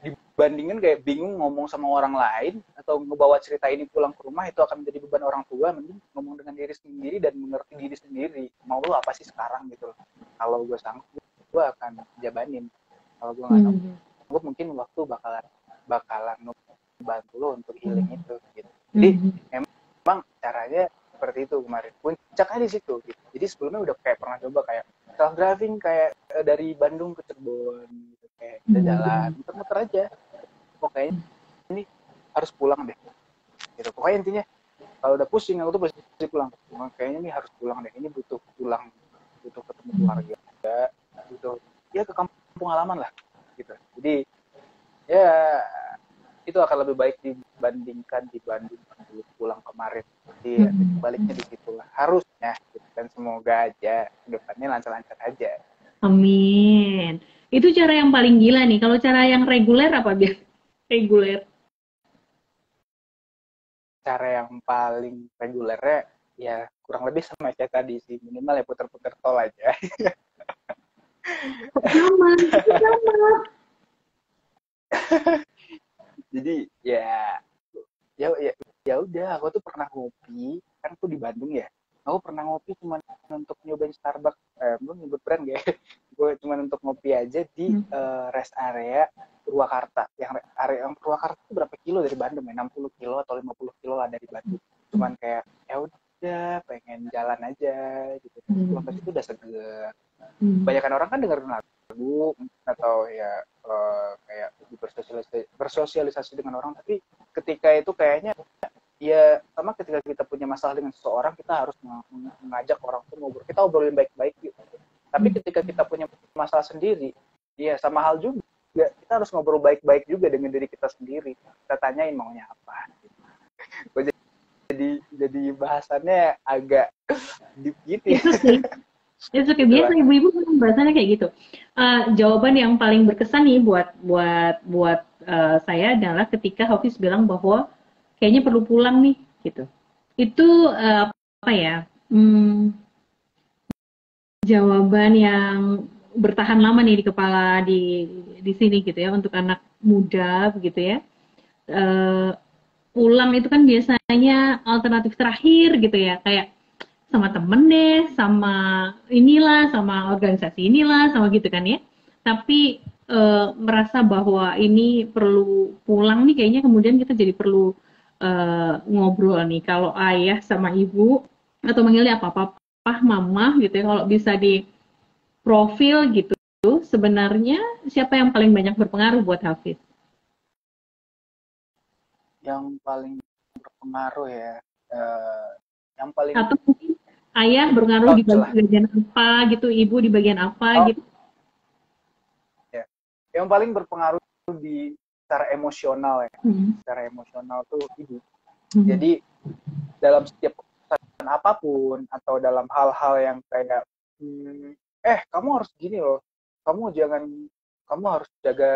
dibandingin kayak bingung ngomong sama orang lain atau ngebawa cerita ini pulang ke rumah, itu akan menjadi beban orang tua, mending ngomong dengan diri sendiri dan mengerti diri sendiri, mau lu apa sih sekarang gitu. Kalau gue sanggup, gue akan jabanin. Kalau gue nggak sanggup, mungkin waktu bakalan bantu lo untuk healing itu gitu. Jadi emang caranya seperti itu kemarin. Puncaknya di situ gitu. Jadi sebelumnya udah kayak pernah coba kayak self driving, kayak dari Bandung ke Cirebon gitu, kayak kita jalan muter-muter aja. Pokoknya ini harus pulang deh. Gitu. Pokoknya intinya kalau udah pusing aku tuh pasti pulang. Kayaknya ini harus pulang deh. Ini butuh pulang, butuh ketemu keluarga, butuh ya ke kampung halaman lah gitu. Jadi ya itu akan lebih baik dibandingkan pulang kemarin. Jadi baliknya di situ lah. Harusnya gitu. Dan semoga aja depannya lancar-lancar aja. Amin. Itu cara yang paling gila nih. Kalau cara yang reguler apa biar reguler? Cara yang paling regulernya ya kurang lebih sama kayak tadi sih, minimal ya puter-puter tol aja. Sama, sama. Jadi ya udah, aku tuh pernah ngopi, kan tuh di Bandung ya. Aku pernah ngopi cuma untuk nyobain Starbucks, belum nyebut brand gak? Gue cuma untuk ngopi aja di rest area Purwakarta. Yang area Purwakarta itu berapa kilo dari Bandung ya? 60 kilo atau 50 kilo lah dari Bandung. Cuman kayak ya udah pengen jalan aja gitu. Pulang ke situ udah seger. Kebanyakan orang kan dengerin lagu atau ya kayak bersosialisasi dengan orang, tapi ketika itu kayaknya ya sama ketika kita punya masalah dengan seseorang, kita harus mengajak orang tuh ngobrol, kita obrolin baik-baik gitu. Tapi ketika kita punya masalah sendiri, ya sama hal juga, kita harus ngobrol baik-baik juga dengan diri kita sendiri. Kita tanyain maunya apa. Gitu. Jadi bahasannya agak deep gitu ya. Itu kayak biasa ibu-ibu bahasannya kayak gitu. Jawaban yang paling berkesan nih buat saya adalah ketika Hafiz bilang bahwa kayaknya perlu pulang nih gitu. Itu apa ya? Jawaban yang bertahan lama nih di kepala di sini gitu ya, untuk anak muda begitu ya. Pulang itu kan biasanya alternatif terakhir gitu ya, kayak sama temen deh, sama inilah, sama organisasi inilah, sama gitu kan ya. Tapi merasa bahwa ini perlu pulang nih, kayaknya kemudian kita jadi perlu ngobrol nih. Kalau ayah sama ibu, atau manggilnya apa, papa, mama gitu ya, kalau bisa di profil gitu, sebenarnya siapa yang paling banyak berpengaruh buat Hafiz? Yang paling berpengaruh ya, yang paling atau mungkin ayah berpengaruh di bagian apa gitu, ibu di bagian apa gitu. Ya. Yang paling berpengaruh di secara emosional ya. Secara emosional tuh ibu. Jadi dalam setiap keputusan apapun atau dalam hal-hal yang kayak kamu harus gini loh. Kamu harus jaga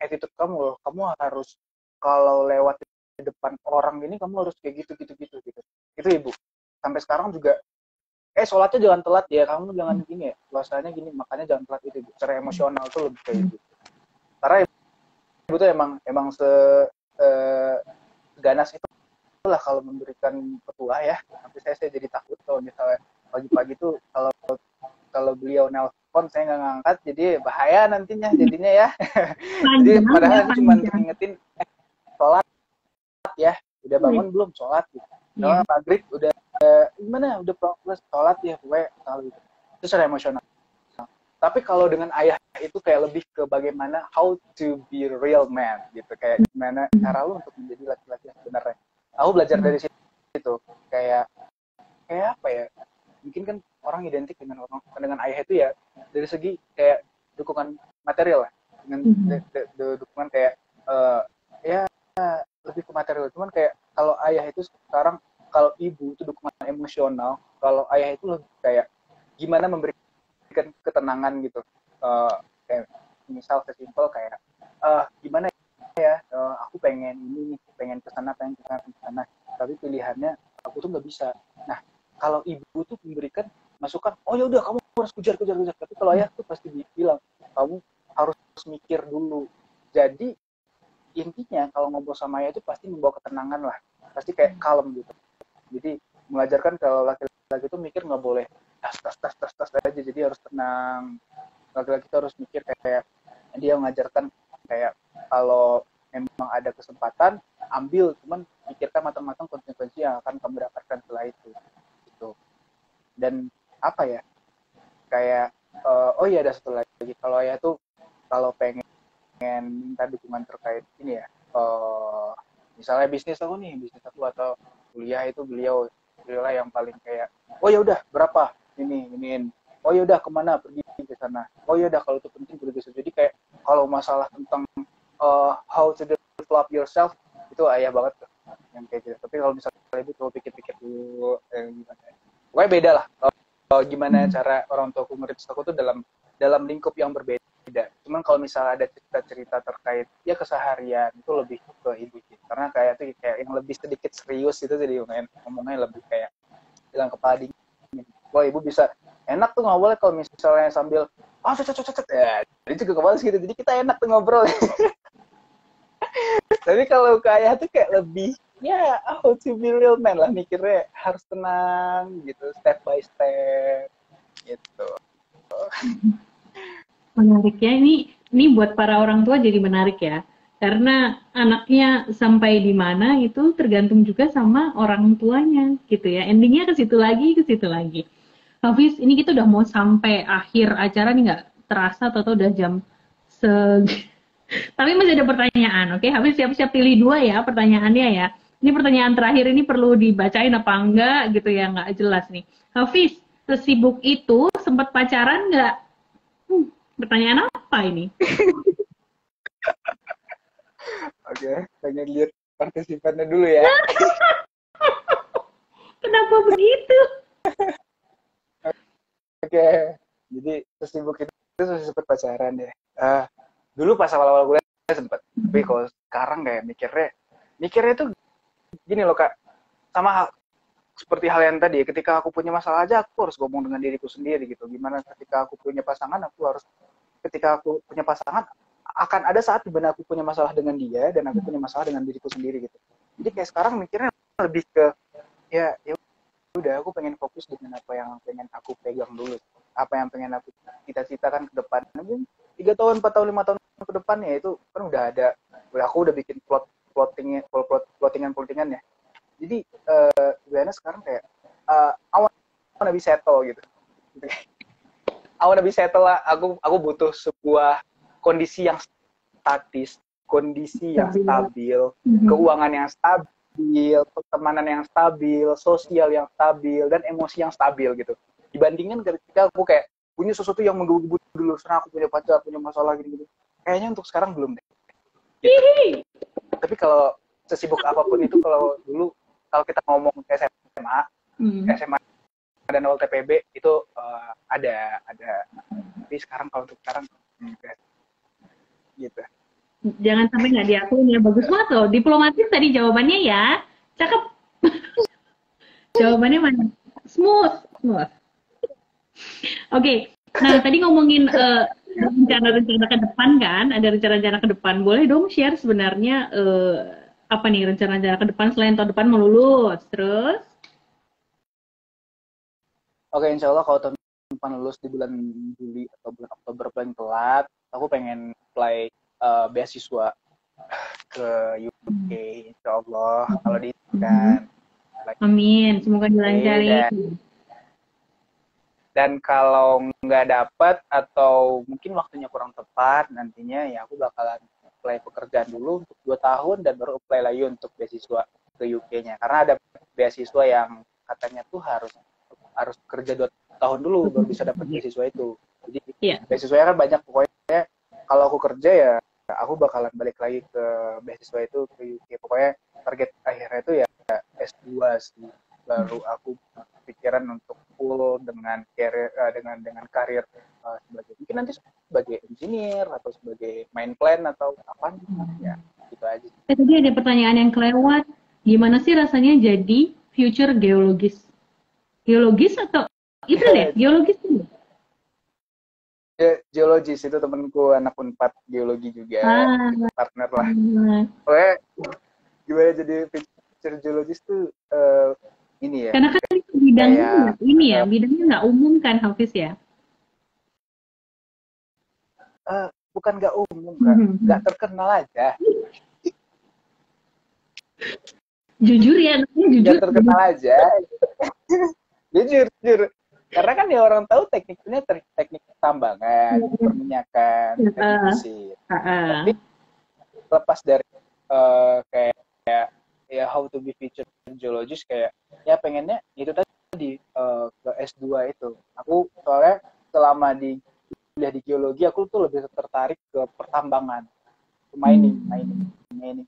attitude kamu loh. Kamu harus kalau lewat di depan orang gini kamu harus kayak gitu. Itu ibu. Sampai sekarang juga sholatnya jangan telat ya, kamu jangan gini ya, puasanya gini, makanya jangan telat itu. Secara emosional tuh lebih kayak gitu. Karena ibu tuh emang ganas itu lah kalau memberikan petua ya. Tapi saya jadi takut kalau misalnya pagi-pagi tuh kalau beliau nelpon saya nggak ngangkat, jadi bahaya nantinya jadinya ya. Jadi padahal ini cuma ngingetin sholat ya, udah bangun belum sholat gitu. Maghrib udah gimana, udah progres sholat ya, gue gitu. Itu secara emosional. Tapi kalau dengan ayah itu kayak lebih ke bagaimana how to be real man gitu, kayak gimana cara lu untuk menjadi laki-laki yang sebenarnya. Aku belajar dari situ, kayak apa ya, mungkin kan orang identik dengan ayah itu ya dari segi kayak dukungan material lah, dengan dukungan kayak ya lebih ke material. Cuman kayak kalau ayah itu sekarang, kalau ibu itu dukungan emosional, kalau ayah itu lebih kayak gimana memberikan ketenangan gitu. Kayak misal sesimpel kayak gimana ya, aku pengen ini nih, pengen kesana, tapi pilihannya aku tuh nggak bisa. Nah, kalau ibu tuh memberikan masukan, oh ya udah kamu harus kejar. Tapi kalau ayah tuh pasti bilang, kamu harus mikir dulu. Jadi intinya kalau ngobrol sama ayah itu pasti membawa ketenangan lah, pasti kayak kalem gitu. Jadi mengajarkan kalau laki-laki itu mikir nggak boleh tas aja, jadi harus tenang. Laki-laki itu harus mikir kayak dia mengajarkan kayak kalau memang ada kesempatan ambil, cuman pikirkan matang-matang konsekuensi yang akan kamu dapatkan setelah itu gitu. Dan apa ya, kayak oh iya ada satu lagi, kalau ayah tuh kalau pengen minta dukungan terkait ini ya, misalnya bisnis aku atau kuliah, itu beliau lah yang paling kayak, oh ya udah berapa iniin, oh ya udah kemana, pergi ke sana, oh ya udah kalau itu penting pergi ke sana. Jadi kayak kalau masalah tentang how to develop yourself, itu ayah banget tuh yang kayak gitu. Tapi kalau misalnya ibu coba pikir-pikir dulu gimana, pokoknya beda lah gimana cara orang tua aku ngerit aku tuh dalam lingkup yang berbeda. Cuman kalau misalnya ada cerita-cerita terkait ya keseharian itu lebih ke ibu sih, karena kayak yang lebih sedikit serius itu, jadi ngomongnya lebih kayak bilang kepala dingin. Wah, ibu bisa enak tuh ngobrol kalau misalnya sambil ya itu juga kepala gitu, jadi kita enak tuh ngobrol. Tapi kalau ke ayah tuh kayak lebih ya how to be real man lah, mikirnya harus tenang gitu, step by step gitu. Menarik ya, ini buat para orang tua jadi menarik ya, karena anaknya sampai di mana itu tergantung juga sama orang tuanya gitu ya, endingnya ke situ lagi. Hafiz, ini kita udah mau sampai akhir acara nih, nggak terasa atau udah jam tapi masih ada pertanyaan. Oke, Hafiz siap-siap pilih 2 ya pertanyaannya ya. Ini pertanyaan terakhir, ini perlu dibacain apa enggak gitu ya, nggak jelas nih. Hafiz, sesibuk itu sempat pacaran nggak? Pertanyaan apa ini? Oke, pengen lihat partisipannya dulu ya. Kenapa begitu? Oke, jadi sesibuk itu sempat pacaran ya. Dulu pas awal-awal kuliah sempat, tapi kalau sekarang kayak mikirnya tuh gini loh Kak, sama seperti hal yang tadi, ketika aku punya masalah aja aku harus ngomong dengan diriku sendiri gitu. Gimana ketika aku punya pasangan, ketika aku punya pasangan akan ada saat di mana aku punya masalah dengan dia dan aku punya masalah dengan diriku sendiri gitu. Jadi kayak sekarang mikirnya lebih ke ya udah, aku pengen fokus dengan apa yang pengen aku pegang dulu, apa yang pengen aku cita-citakan ke depan. Mungkin 3 tahun, 4 tahun, 5 tahun ke depan ya itu kan aku udah bikin plottingan ya. Jadi sebenarnya sekarang kayak I wanna be settle gitu. I wanna be settle lah. Aku butuh sebuah kondisi yang statis, kondisi yang stabil, keuangan yang stabil, pertemanan yang stabil, sosial yang stabil, dan emosi yang stabil gitu. Dibandingkan ketika aku kayak punya sesuatu yang menggebu-gebu dulu, sekarang aku punya pacar, punya masalah gitu. Kayaknya untuk sekarang belum deh. Gitu. Tapi kalau sesibuk apapun itu, kalau kita ngomong SMA dan LTPB itu ada. Tapi sekarang kalau untuk sekarang gitu. Jangan sampai nggak diakuin ya. Bagus banget loh, diplomatis tadi jawabannya ya. Cakep. Jawabannya mana? Smooth. Oke. Nah, tadi ngomongin rencana-rencana ke depan kan, ada rencana-rencana ke depan. Boleh dong share sebenarnya apa nih rencana-rencana ke depan selain tahun depan mau lulus, terus? Oke, insya Allah kalau tahun depan lulus di bulan Juli atau bulan Oktober paling telat, aku pengen apply beasiswa ke UK, insya Allah kalau diizinkan. Amin, semoga dilancarin. Dan kalau nggak dapat atau mungkin waktunya kurang tepat, nantinya ya aku bakalan apply pekerjaan dulu untuk 2 tahun dan baru apply lagi untuk beasiswa ke UK-nya. Karena ada beasiswa yang katanya tuh harus kerja 2 tahun dulu baru bisa dapat beasiswa itu. Jadi beasiswanya kan banyak, pokoknya kalau aku kerja ya aku bakalan balik lagi ke beasiswa itu ke UK. Pokoknya target akhirnya itu ya S2 sih. Baru aku pikiran untuk full dengan karir mungkin nanti sebagai engineer atau sebagai main plan atau apa ya gitu aja. Tadi ada pertanyaan yang kelewat, gimana sih rasanya jadi future geologis atau itu ya geologis tuh? Geologis itu temanku anak Unpad geologi juga, partner lah. Oke, gimana jadi future geologis tuh ini ya. Karena kan bidangnya bidangnya nggak umum kan, Hafiz ya? Bukan nggak umum kan, nggak terkenal aja. Jujur ya, jujur. Nggak terkenal aja. jujur. Karena kan ya orang tahu tekniknya teknik tambangan, perminyakan, teknik mesin. Tapi lepas dari kayak ya how to be future geologist, kayak ya pengennya itu tadi ke S2 itu. Aku soalnya selama di kuliah di geologi aku tuh lebih tertarik ke pertambangan. mining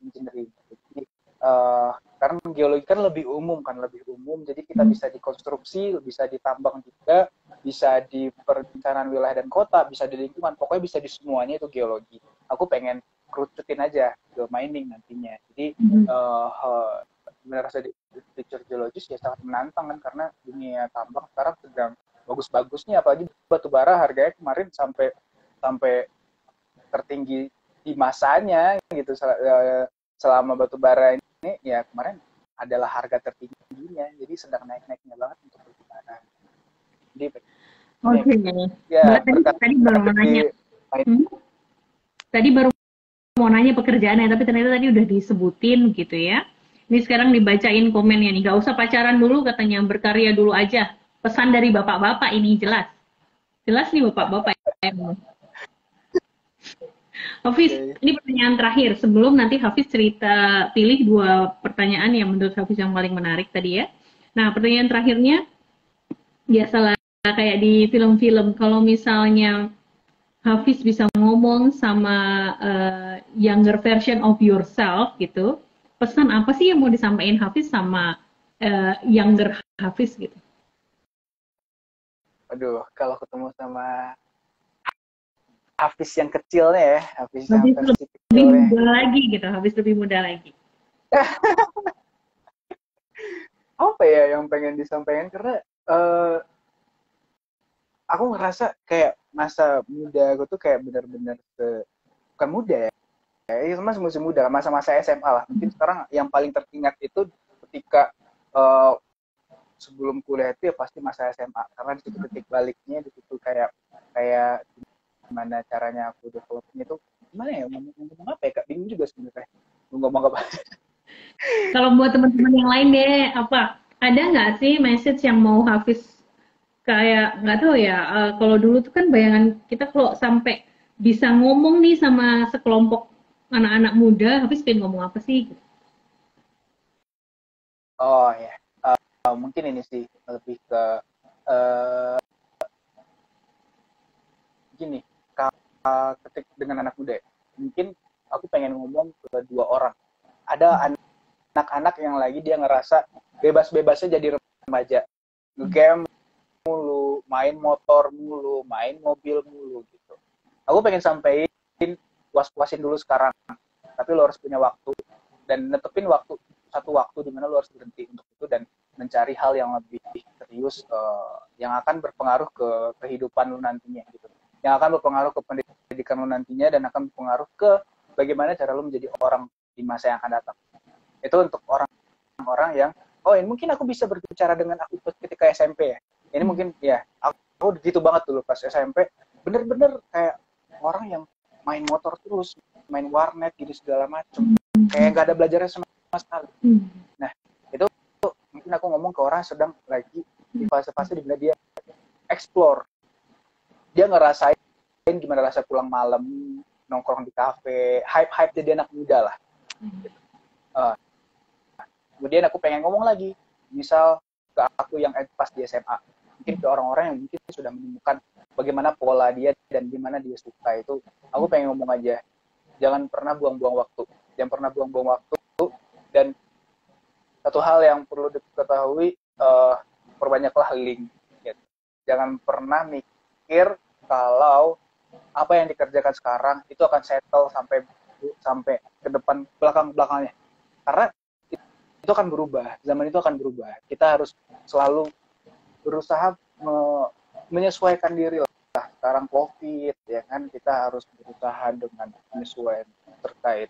engineering. Jadi karena geologi kan lebih umum, jadi kita bisa dikonstruksi, bisa ditambang juga, bisa di perencanaan wilayah dan kota, bisa di lingkungan, pokoknya bisa di semuanya itu geologi. Aku pengen kerucutin aja ke mining nantinya. Jadi benar di future geologis ya sangat menantang kan, karena dunia tambang sekarang sedang bagus-bagusnya, apalagi batu bara harganya kemarin sampai tertinggi di masanya gitu. Selama batu bara ini ya kemarin adalah harga tertingginya, jadi sedang naik-naiknya banget untuk batu bara. Jadi ya tadi baru mau nanya. Tadi baru mau nanya pekerjaannya, tapi ternyata tadi udah disebutin gitu ya. Ini sekarang dibacain komennya nih, gak usah pacaran dulu katanya, berkarya dulu aja. Pesan dari bapak-bapak ini jelas nih bapak-bapak ya. Hafiz, ini pertanyaan terakhir sebelum nanti Hafiz cerita, pilih 2 pertanyaan yang menurut Hafiz yang paling menarik tadi ya. Nah, pertanyaan terakhirnya biasalah kayak di film-film, kalau misalnya Hafiz bisa ngomong sama younger version of yourself gitu, pesan apa sih yang mau disampaikan Hafiz sama younger Hafiz gitu? Aduh, kalau ketemu sama Hafiz yang kecilnya ya, Hafiz yang versi lebih muda lagi gitu, Hafiz lebih muda lagi. Apa ya yang pengen disampaikan, karena aku ngerasa kayak masa muda aku tuh kayak benar-benar bukan muda ya, itu masih muda, masa-masa SMA lah. Mungkin sekarang yang paling teringat itu ketika sebelum kuliah itu ya pasti masa SMA, karena di situ titik baliknya, di situ kayak gimana caranya aku developnya itu gimana ya, ngomong apa ya Kak, bingung juga sebenarnya ngomong apa. Kalau buat teman-teman yang lain deh, apa ada nggak sih message yang mau Hafiz, kayak nggak tahu ya, kalau dulu tuh kan bayangan kita kalau sampai bisa ngomong nih sama sekelompok anak-anak muda, Hafiz pengen ngomong apa sih? Oh ya, mungkin ini sih lebih ke gini, ketik dengan anak muda, mungkin aku pengen ngomong ke 2 orang. Ada anak-anak yang lagi dia ngerasa bebas-bebasnya jadi remaja, game mulu, main motor mulu, main mobil mulu gitu. Aku pengen sampein, puas-puasin dulu sekarang, tapi lo harus punya waktu dan netepin satu waktu di mana lo harus berhenti untuk itu dan mencari hal yang lebih serius, yang akan berpengaruh ke kehidupan lo nantinya gitu, yang akan berpengaruh ke pendidikan lo nantinya dan akan berpengaruh ke bagaimana cara lo menjadi orang di masa yang akan datang. Itu untuk orang-orang yang ini mungkin aku bisa berbicara dengan aku ketika SMP ya. Ini mungkin ya aku gitu banget dulu pas SMP, bener-bener kayak orang yang main motor terus, main warnet gitu segala macem, kayak nggak ada belajarnya sama sekali. Nah itu mungkin aku ngomong ke orang sedang lagi di fase-fase di mana dia explore, dia ngerasain gimana rasa pulang malam nongkrong di kafe, hype jadi anak muda lah. Kemudian aku pengen ngomong lagi, misal ke aku yang pas di SMA, mungkin ke orang-orang yang mungkin sudah menemukan bagaimana pola dia dan gimana dia suka itu, aku pengen ngomong aja, jangan pernah buang-buang waktu, dan satu hal yang perlu diketahui, perbanyaklah link, gitu. Jangan pernah mikir kalau apa yang dikerjakan sekarang itu akan settle sampai ke depan belakangnya, karena itu akan berubah, zaman itu akan berubah. Kita harus selalu berusaha menyesuaikan diri lah. Sekarang COVID ya kan, kita harus berusaha dengan penyesuaian terkait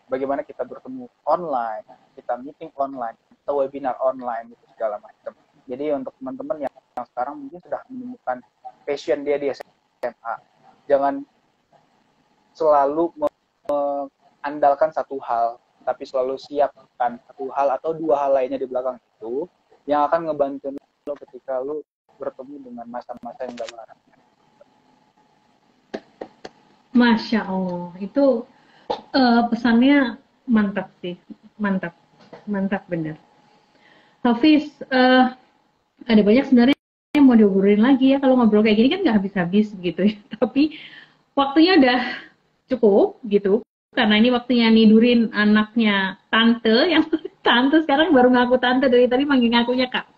bagaimana kita bertemu online, kita meeting online, kita webinar online gitu segala macam. Jadi untuk teman-teman yang sekarang mungkin sudah menemukan passion dia di SMA, jangan selalu mengandalkan satu hal, tapi selalu siapkan satu hal atau 2 hal lainnya di belakang itu yang akan ngebantu lo ketika lo bertemu dengan masa-masa yang gak larang. Masya Allah, itu pesannya mantap sih, mantap bener. Hafiz, ada banyak sebenarnya yang mau diobrolin lagi ya, kalau ngobrol kayak gini kan nggak habis-habis gitu ya, tapi waktunya udah cukup gitu. Karena ini waktunya nidurin anaknya tante yang tante sekarang baru ngaku tante, dari tadi manggil ngakunya kak.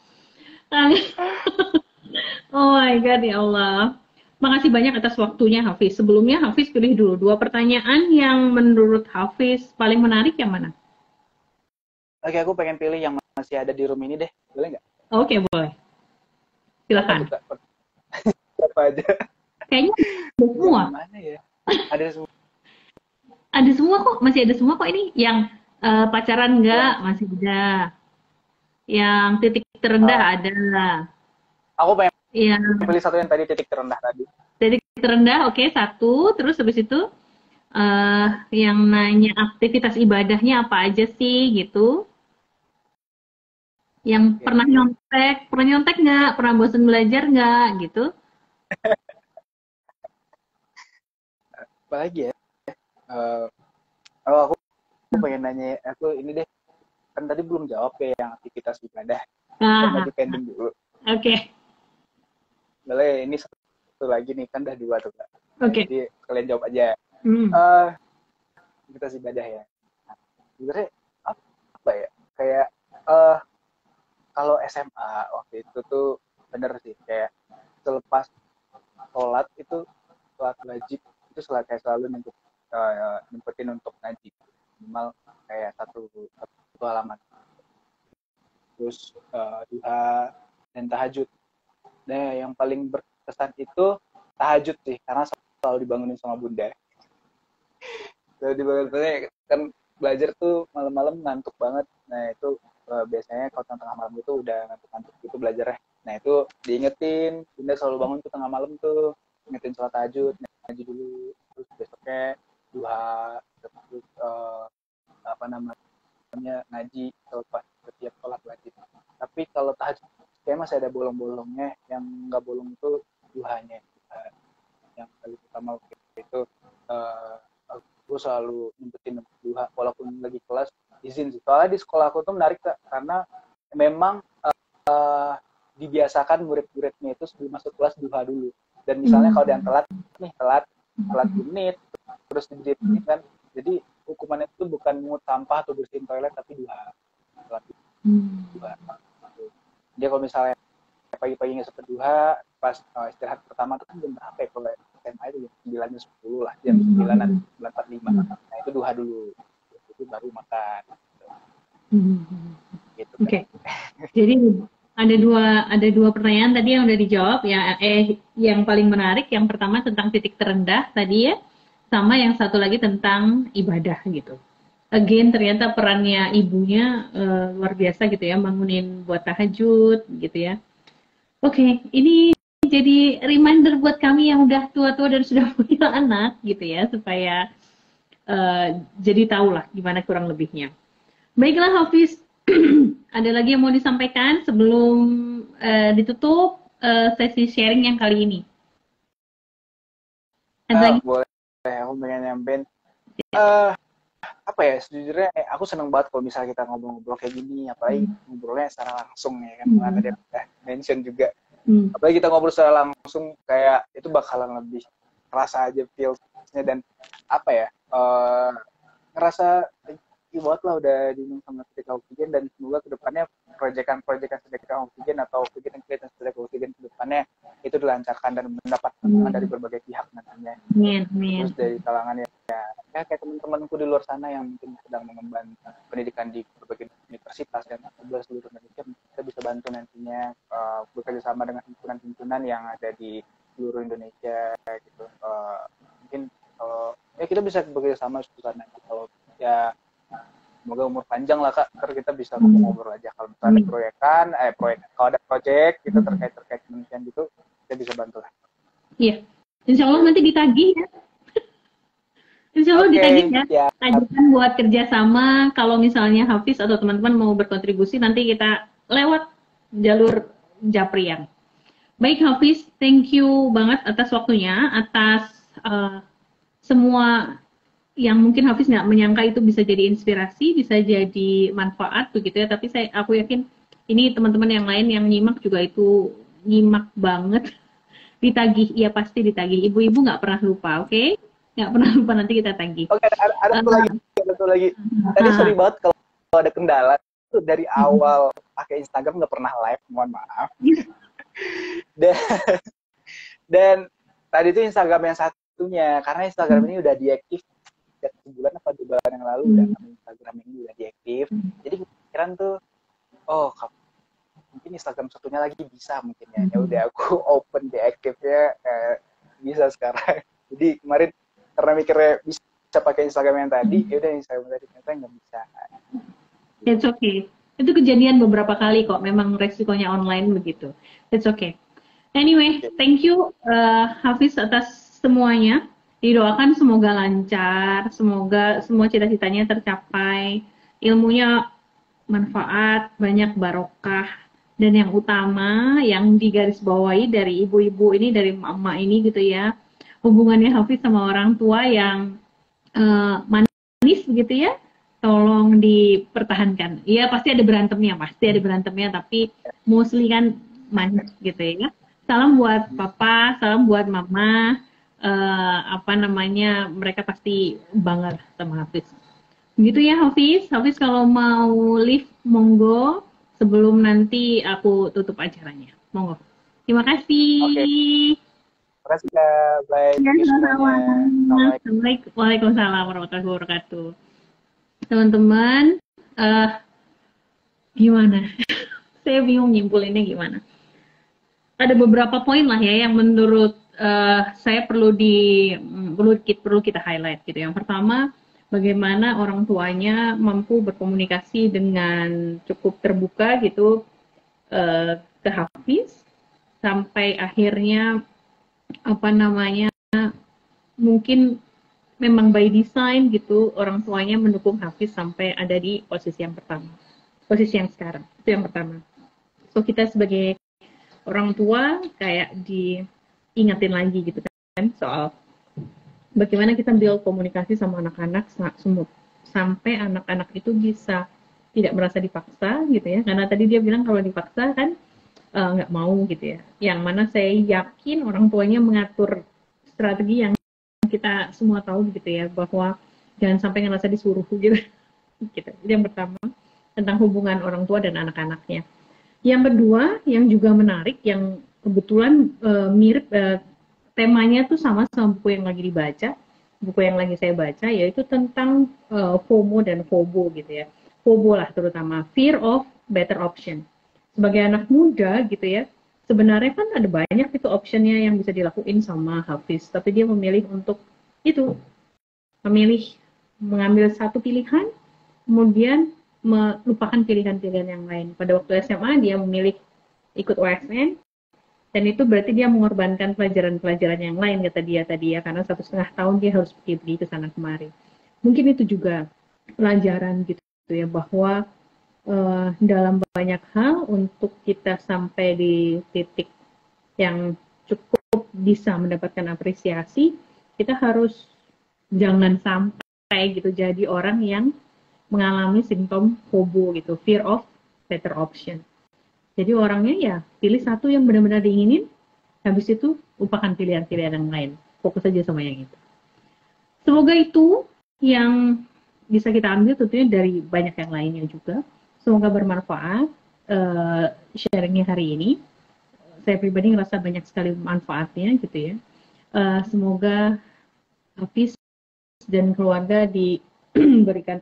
Oh my god, ya Allah. Makasih banyak atas waktunya Hafiz. Sebelumnya Hafiz pilih dulu 2 pertanyaan yang menurut Hafiz paling menarik yang mana? Oke, aku pengen pilih yang masih ada di room ini deh. Boleh nggak? Oke, boleh. Silakan. Apa aja? Kayaknya ada semua. Mana ya? Ada semua. Ada semua kok, masih ada semua kok ini. Yang pacaran enggak, masih ada. Yang titik terendah ada. Aku pengen Yang pilih satu yang tadi titik terendah tadi. titik terendah, oke, 1. Terus habis itu yang nanya aktivitas ibadahnya apa aja sih gitu. Yang pernah nyontek nggak? Pernah bosan belajar nggak gitu? Apalagi ya? Aku pengen nanya, aku ini deh, kan tadi belum jawab ya yang aktivitas ibadah. Masih pending dulu. Oke. Boleh, ini satu lagi nih, kan udah 2 tuh Kak. Oke. Jadi kalian jawab aja. Aktivitas ibadah ya. Sebenarnya apa ya? Kayak kalau SMA waktu itu tuh bener sih, kayak selepas sholat itu, sholat wajib itu kayak selalu nyempetin untuk ngaji, minimal kayak satu halaman. Terus duha dan tahajud. Nah, yang paling berkesan itu tahajud sih, karena selalu dibangunin sama bunda. Selalu dibangunin, kan belajar tuh malam-malam ngantuk banget. Nah, itu biasanya kalau tengah malam itu udah ngantuk-ngantuk gitu belajarnya. Nah, itu diingetin, bunda selalu bangun tuh tengah malam tuh, ingetin sholat tahajud, ngaji dulu, terus besoknya duha, terus apa namanya, ngaji setiap sholat wajib. Tapi kalau tahajud kayak masih ada bolong-bolongnya, yang nggak bolong itu duhanya. Yang paling utama itu aku selalu nyempetin duha walaupun lagi kelas izin sih. Soalnya di sekolah aku tuh menarik Kak, karena memang dibiasakan murid-muridnya itu sebelum masuk kelas duha dulu. Dan misalnya kalau yang telat menit, terus diberi kan, jadi hukumannya itu bukan mungut sampah atau bersihin toilet, tapi duha. Duha. Dia kalau misalnya pagi-pagi nggak sempat duha, pas istirahat pertama itu kan jam berapa ya, kalau SMA itu jam 9-10 lah, jam 9-an, 9:45. Nah itu duha dulu, itu baru makan. Gitu. Oke. Jadi ada dua pertanyaan tadi yang udah dijawab ya. Yang paling menarik yang pertama tentang titik terendah tadi ya, sama yang satu lagi tentang ibadah gitu. Again, ternyata perannya ibunya luar biasa gitu ya, bangunin buat tahajud gitu ya. Oke, ini jadi reminder buat kami yang udah tua-tua dan sudah punya anak gitu ya, supaya jadi tahulah gimana kurang lebihnya. Baiklah Hafiz, ada lagi yang mau disampaikan sebelum ditutup sesi sharing yang kali ini? Boleh, aku pengen nyampein. Apa ya, sejujurnya aku seneng banget kalau misalnya kita ngobrol-ngobrol kayak gini, apalagi ngobrolnya secara langsung ya kan, karena dia udah mention juga. Apalagi kita ngobrol secara langsung, kayak itu bakalan lebih kerasa aja feels-nya, dan apa ya, ngerasa buat lah udah diundang sama Sedekah Oksigen, dan semoga kedepannya proyekan-proyekan Sedekah Oksigen atau kegiatan Sedekah Oksigen kedepannya itu dilancarkan dan mendapat dukungan dari berbagai pihak nantinya. Terus dari kalangan ya kayak teman-temanku di luar sana yang mungkin sedang mengemban pendidikan di berbagai universitas dan seluruh Indonesia, kita bisa bantu nantinya bekerja sama dengan himpunan-himpunan yang ada di seluruh Indonesia gitu. Mungkin kalau ya kita bisa bekerja sama suatu nanti, kalau ya semoga umur panjang lah Kak, karena kita bisa ngobrol aja kalau misalnya proyek, kalau ada proyek kita terkait penelitian gitu, kita bisa bantu lah. Iya, insya Allah nanti ditagih ya. Insya Allah ditagih ya. Ajukan buat kerjasama, kalau misalnya Hafiz atau teman-teman mau berkontribusi, nanti kita lewat jalur Japrian. Baik Hafiz, thank you banget atas waktunya, atas semua yang mungkin Hafiz nggak menyangka itu bisa jadi inspirasi, bisa jadi manfaat begitu ya. Tapi aku yakin ini teman-teman yang lain yang nyimak juga itu nyimak banget. Ditagih, iya pasti ditagih. Ibu-ibu nggak pernah lupa, oke? nggak pernah lupa, nanti kita tagih. Oke, ada satu lagi. Tadi sorry banget kalau ada kendala. Itu dari awal pakai Instagram nggak pernah live, mohon maaf. dan, dan tadi itu Instagram yang satunya, karena Instagram ini udah diaktif sebulan apa 2 bulan yang lalu, udah Instagram ini udah diaktif. Jadi pikiran tuh, oh mungkin Instagram satunya lagi bisa mungkin ya. Ya udah aku open deaktifnya, bisa sekarang. Jadi kemarin karena mikirnya bisa pakai Instagram yang tadi, ya udah Instagram tadi ternyata nggak bisa. It's okay. Itu kejadian beberapa kali kok. Memang resikonya online begitu. It's okay. Anyway, thank you Hafiz atas semuanya. Didoakan semoga lancar, semoga semua cita-citanya tercapai, ilmunya manfaat, banyak barokah, dan yang utama yang digarisbawahi dari ibu-ibu ini, dari mama ini gitu ya, hubungannya Hafiz sama orang tua yang manis begitu ya, tolong dipertahankan. Iya pasti ada berantemnya, tapi mostly kan manis gitu ya. Salam buat papa, salam buat mama, mereka pasti bangga sama Hafiz. Begitu ya Hafiz. Hafiz kalau mau live monggo, sebelum nanti aku tutup acaranya. Monggo. Terima kasih. Okay. Terima kasih Kak. Baik. Assalamualaikum. Waalaikumsalam warahmatullahi wabarakatuh. Teman-teman, gimana? Saya bingung nyimpulinnya gimana. Ada beberapa poin lah ya yang menurut saya perlu kita highlight gitu. Yang pertama, bagaimana orang tuanya mampu berkomunikasi dengan cukup terbuka gitu ke Hafiz sampai akhirnya mungkin memang by design gitu orang tuanya mendukung Hafiz sampai ada di posisi yang pertama, posisi yang sekarang. Itu yang pertama. So kita sebagai orang tua kayak diingatin lagi gitu kan soal bagaimana kita build komunikasi sama anak-anak sampai anak-anak itu bisa tidak merasa dipaksa gitu ya, karena tadi dia bilang kalau dipaksa kan nggak mau gitu ya, yang mana saya yakin orang tuanya mengatur strategi yang kita semua tahu gitu ya, bahwa jangan sampai ngerasa disuruh gitu. Gitu. Itu yang pertama tentang hubungan orang tua dan anak-anaknya. Yang kedua yang juga menarik, yang kebetulan mirip temanya tuh sama buku yang lagi dibaca, buku yang lagi saya baca, yaitu tentang FOMO dan FOBO gitu ya. FOBO lah terutama, Fear of Better Option. Sebagai anak muda gitu ya, sebenarnya kan ada banyak itu optionnya yang bisa dilakuin sama Hafiz, tapi dia memilih untuk mengambil satu pilihan, kemudian melupakan pilihan-pilihan yang lain. Pada waktu SMA dia memilih ikut OSN, dan itu berarti dia mengorbankan pelajaran-pelajaran yang lain kata dia tadi ya, karena 1,5 tahun dia harus pergi ke sana kemari. Mungkin itu juga pelajaran gitu ya, bahwa dalam banyak hal untuk kita sampai di titik yang cukup bisa mendapatkan apresiasi, kita harus jangan sampai gitu jadi orang yang mengalami simptom FOBO gitu, Fear of Better Option. Jadi orangnya ya pilih satu yang benar-benar diinginin, habis itu lupakan pilihan-pilihan yang lain, fokus saja sama yang itu. Semoga itu yang bisa kita ambil tentunya dari banyak yang lainnya juga. Semoga bermanfaat sharingnya hari ini. Saya pribadi ngerasa banyak sekali manfaatnya gitu ya. Semoga Hafiz dan keluarga diberikan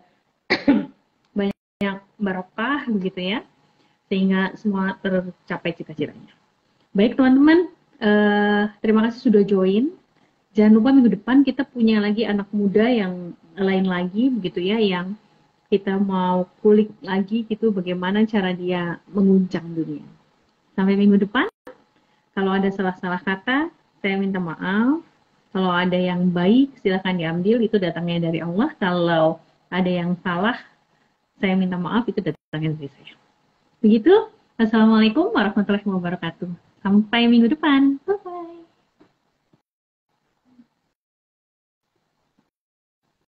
banyak barokah begitu ya, sehingga semua tercapai cita-citanya. Baik teman-teman, terima kasih sudah join. Jangan lupa minggu depan kita punya lagi anak muda yang lain lagi begitu ya, yang kita mau kulik lagi gitu bagaimana cara dia menguncang dunia. Sampai minggu depan. Kalau ada salah-salah kata, saya minta maaf. Kalau ada yang baik, silakan diambil, itu datangnya dari Allah. Kalau ada yang salah, saya minta maaf, itu datangnya dari saya. Begitu. Assalamualaikum warahmatullahi wabarakatuh. Sampai minggu depan.